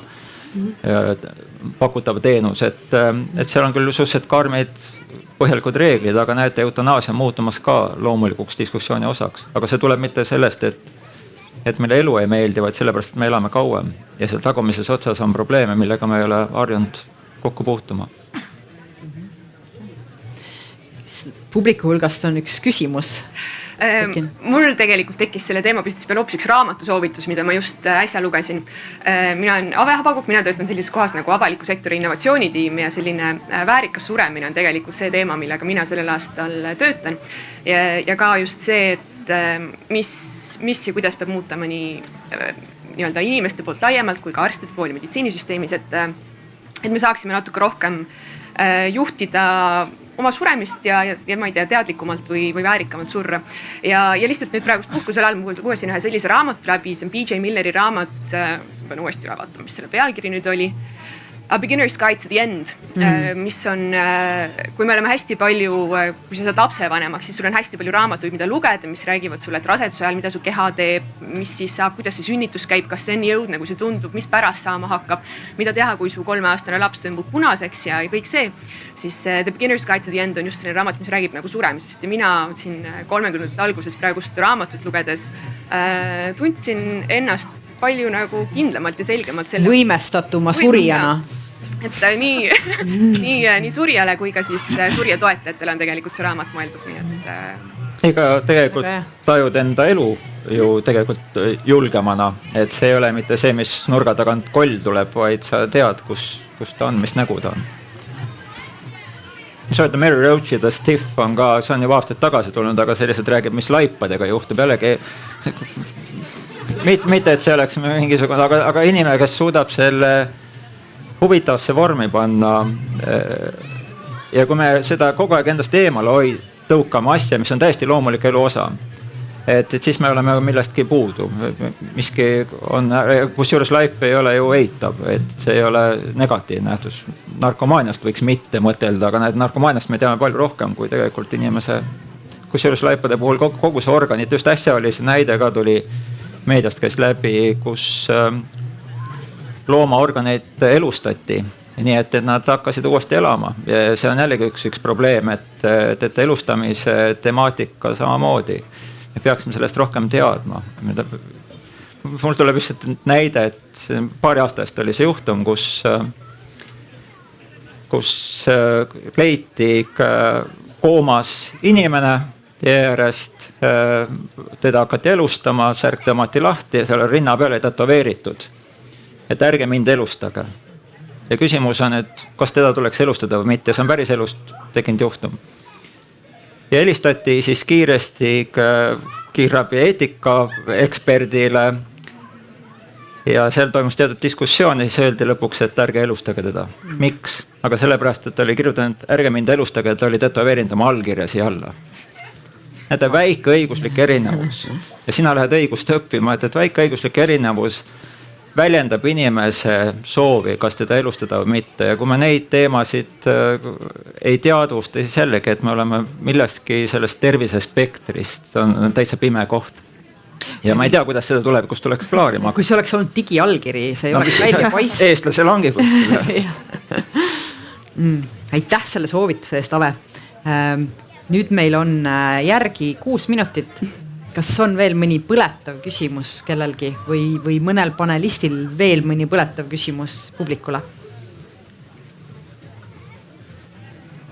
pakutav teenus, et seal on küll suhteliselt karmid põhjalikud reeglid, aga näete, eutanaasia on muutumas ka loomulikuks diskussiooni osaks, aga see tuleb mitte sellest, et meile elu ei meeldi, vaid sellepärast, et me elame kauem ja seal tagumises otsas on probleeme, millega me ei ole harjunud kokku puhtuma. Publiku hulgast on üks küsimus. Mul tegelikult tekkis selle teema püstitus peal hoopis üks raamatusoovitus, mida ma just äsja lugesin. Mina olen Ave Habakuk, mina töötan sellises kohas nagu avaliku sektori innovatsioonitiim ja selline väärikas suremine on tegelikult see teema, millega mina sellel aastal töötan. Ja ka just see, et mis ja kuidas peab muutama nii inimeste poolt laiemalt kui ka arstide pool ja meditsiinisüsteemis, et me saaksime natuke rohkem juhtida oma suremist ja ma ei tea, teadlikumalt või väärikamalt surra. Ja lihtsalt nüüd praegust puhkusel all ma lugesin ühe sellise raamatu läbi, see on B.J. Milleri raamat, pean uuesti üle vaatama, mis selle pealkiri nüüd oli. A Beginner's Guide to the End, mis on, kui me oleme hästi palju, kui sa saad lapsevanemaks, siis sul on hästi palju raamatuid, mida lugeda, mis räägivad sulle, et raseduse ajal, mida su keha teeb, mis siis saab, kuidas see sünnitus käib, kas see on jõudne, kui see tundub, mis pärast saama hakkab, mida teha, kui su 3-aastane laps tõmbub punaseks ja kõik see. Siis The Beginner's Guide to the End on just selline raamat, mis räägib nagu suremisest ja mina siin 30. alguses praegust raamatut lugedes tundsin ennast palju nagu kindlamalt ja selgemalt võimestatuma surijana. Et nii surijale kui ka siis surja toetajatele on tegelikult see raamat mõeldud. Ega tegelikult tajud enda elu ju tegelikult julgemana, et see ei ole mitte see, mis nurga tagant koll tuleb, vaid sa tead, kus ta on, mis nägu ta on. Mis öelda, Mary Roach ja The Stiff on ka, see on juba aastaid tagasi tulnud, aga sellised räägib, mis laipadega juhtub jällegi. Mitte, et see oleks mingisugune, aga inimene, kes suudab selle huvitavasse vormi panna ja kui me seda kogu aeg endast eemale tõukame asja, mis on täiesti loomulik elu osa, et siis me oleme millestki puudu. Miski on, kusjuures laip ei ole ju eitav, et see ei ole negatiivne nähtus. Narkomaaniast võiks mitte mõtelda, aga narkomaaniast me teame palju rohkem kui tegelikult inimese. Kusjuures laipade puhul kogu see organit, just äsja oli see näide ka tuli meediast käis läbi, kus loomaorganeid elustati, nii et nad hakkasid uuesti elama ja see on jällegi üks probleem, et elustamise temaatika samamoodi. Me peaksime sellest rohkem teadma. Mul tuleb just näide, et paari aastast oli see juhtum, kus leiti koomas inimene järjest, teda hakati elustama, särk tõmmati lahti ja seal rinna peale tätoveeritud. Et ärge mind elustage. Ja küsimus on, et kas teda tuleks elustada või mitte. See on päris elust tekkinud juhtum. Ja helistati siis kiiresti kiirabi eetika eksperdile ja seal toimus teatud diskussioon ja siis öeldi lõpuks, et ärge elustage teda. Miks? Aga sellepärast, et ta oli kirjutanud, ärge mind elustage, et ta oli tätoveerinud oma allkirja siia alla. näete, väike õiguslik erinevus ja sina lähed õigust õppima, et väike õiguslik erinevus väljendab inimese soovi, kas teda elustada või mitte. Ja kui me neid teemasid ei teadvusta, siis jällegi, et me oleme millestki sellest tervisespektrist, on täitsa pime koht. Ja ma ei tea, kuidas seda tulevikus tuleks klaarima. Kui see oleks olnud digiallkiri, see ei oleks välja paist. Eestlasel ongi kuskil. Aitäh selle soovituse eest, Ave. Nüüd meil on järgi 6 minutit. Kas on veel mõni põletav küsimus kellelgi või mõnel panelistil veel mõni põletav küsimus publikule?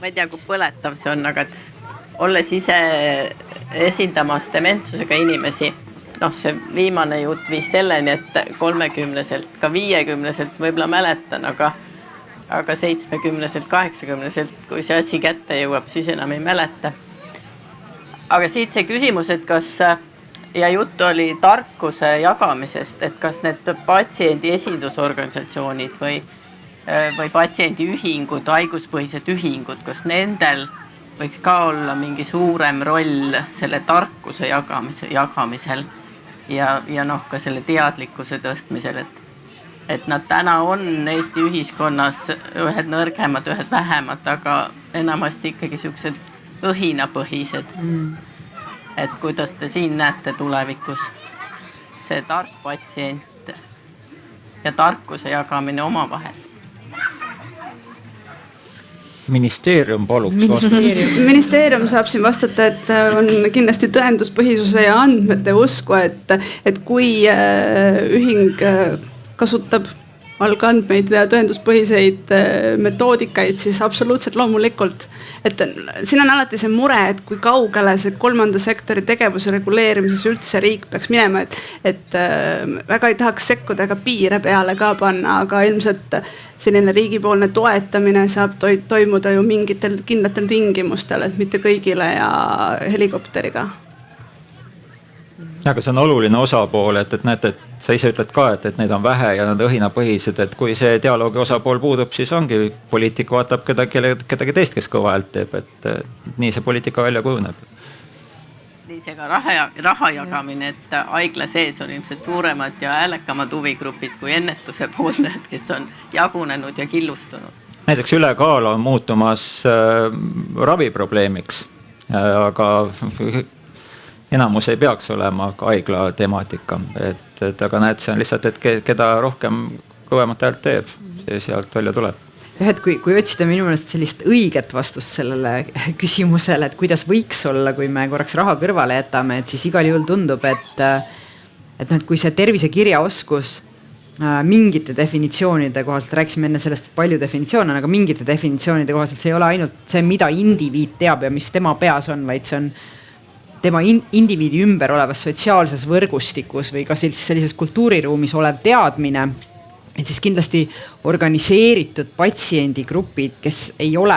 Ma ei tea, kui põletav see on, aga olles ise esindamas dementsusega inimesi, see viimane jutt viis selleni, et 30-selt, ka 50-selt võib-olla mäletan, aga 70-selt, 80-selt, kui see asi kätte jõuab, siis enam ei mäleta. Aga siit see küsimus, et kas, ja juttu oli tarkuse jagamisest, et kas need patsiendi esindusorganisatsioonid või patsiendi ühingud, haiguspõhised ühingud, kas nendel võiks ka olla mingi suurem roll selle tarkuse jagamisel ja ka selle teadlikkuse tõstmisel, et nad täna on Eesti ühiskonnas ühed nõrgemad, ühed vähemad, aga enamasti ikkagi siuksed õhinapõhised. Et kuidas te siin näete tulevikus see tark patsient ja tarkuse jagamine omavahel? Ministeerium paluks vastata. Ministeerium saab siin vastata, et on kindlasti tõenduspõhisuse ja andmete usku, et kui ühing kasutab algandmeid ja tõenduspõhiseid metoodikaid, siis absoluutselt loomulikult. Et siin on alati see mure, et kui kaugele see kolmanda sektori tegevuse reguleerimises üldse riik peaks minema, et väga ei tahaks sekkuda ega piire peale ka panna, aga ilmselt selline riigipoolne toetamine saab toimuda ju mingitel kindlatel tingimustel, et mitte kõigile ja helikopteriga. Aga see on oluline osapool, et näete, et sa ise ütled ka, et neid on vähe ja nad õhinapõhised, et kui see dialoogi osapool puudub, siis ongi poliitika vaatab kedagi teist, kes kõva häält teeb, et nii see poliitika välja kujuneb. Nii see ka raha jagamine, et haigla sees on ilmselt suuremad ja häälekamad huvigrupid kui ennetuse pooldajad, kes on jagunenud ja killustunud. Näiteks ülekaal on muutumas raviprobleemiks, aga enamus ei peaks olema haigla temaatika, et aga näed, see on lihtsalt, et keda rohkem kõvemat häält teeb, see sealt välja tuleb. Et kui otsida minu meelest sellist õiget vastust sellele küsimusele, et kuidas võiks olla, kui me korraks raha kõrvale jätame, et siis igal juhul tundub, et kui see tervisekirjaoskus mingite definitsioonide kohaselt, rääkisime enne sellest, et palju definitsioone, aga mingite definitsioonide kohaselt see ei ole ainult see, mida indiviid teab ja mis tema peas on, vaid see on tema indiviidi ümber olevas sotsiaalses võrgustikus või ka sellises kultuuriruumis olev teadmine, et siis kindlasti organiseeritud patsiendigrupid, kes ei ole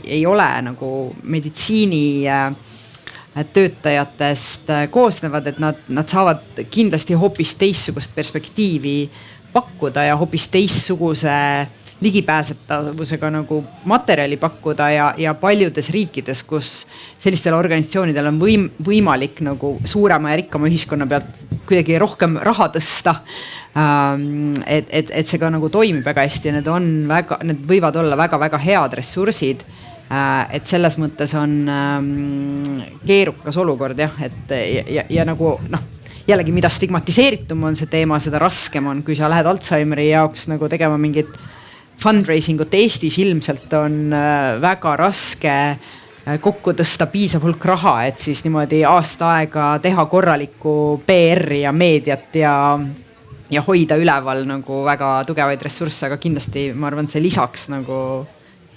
ei ole nagu meditsiini töötajatest koosnevad, et nad saavad kindlasti hoopis teistsugust perspektiivi pakkuda ja hoopis teistsuguse ligipääsetavusega nagu materjali pakkuda ja paljudes riikides, kus sellistel organisatsioonidel on võimalik nagu suurema ja rikkama ühiskonna pealt kuidagi rohkem raha tõsta, et see ka nagu toimib väga hästi ja need võivad olla väga-väga head ressursid, et selles mõttes on keerukas olukord jah, et ja nagu jällegi, mida stigmatiseeritum on see teema, seda raskem on, kui sa lähed Alzheimeri jaoks nagu tegema mingit fundraising ut Eestis ilmselt on väga raske kokku tõsta piisav hulk raha, et siis niimoodi aasta aega teha korralikku PR-i ja meediat ja hoida üleval nagu väga tugevaid ressursse, aga kindlasti ma arvan, see lisaks nagu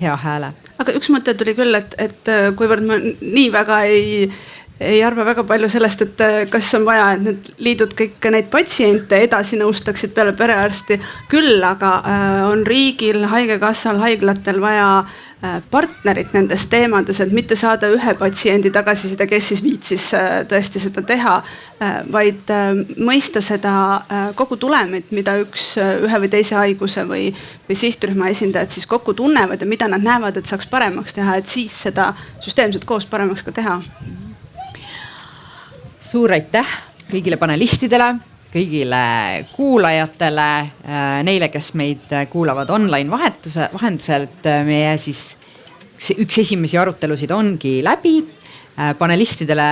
hea hääle. Aga üks mõte tuli küll, et kuivõrd ma nii väga ei arva väga palju sellest, et kas on vaja, et need liidud kõik neid patsiente edasi nõustaksid peale perearsti. Küll aga on riigil, haigekassal, haiglatel vaja partnerit nendes teemades, et mitte saada ühe patsiendi tagasiside, kes siis viitsis tõesti seda teha, vaid mõista seda kogu tulemit, mida ühe või teise haiguse või sihtrühma esindajad siis kokku tunnevad ja mida nad näevad, et saaks paremaks teha, et siis seda süsteemselt koos paremaks ka teha. suur aitäh kõigile panelistidele, kõigile kuulajatele, neile, kes meid kuulavad online vahendusel, et meie siis üks esimesi arutelusid ongi läbi. Panelistidele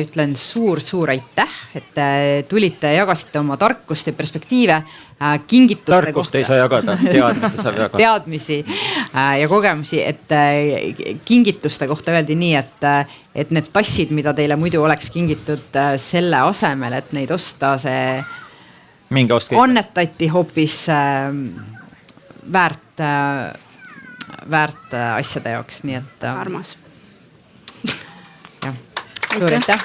ütlen suur aitäh, et tulite ja jagasite oma tarkust ja perspektiive. Tarkust ei saa jagada, teadmisi saab jagada. Teadmisi ja kogemusi, et kingituste kohta öeldi nii, et need tassid, mida teile muidu oleks kingitud selle asemel, et neid osta, see annetati hoopis väärt asjade jaoks, nii et armas. Suur aitäh!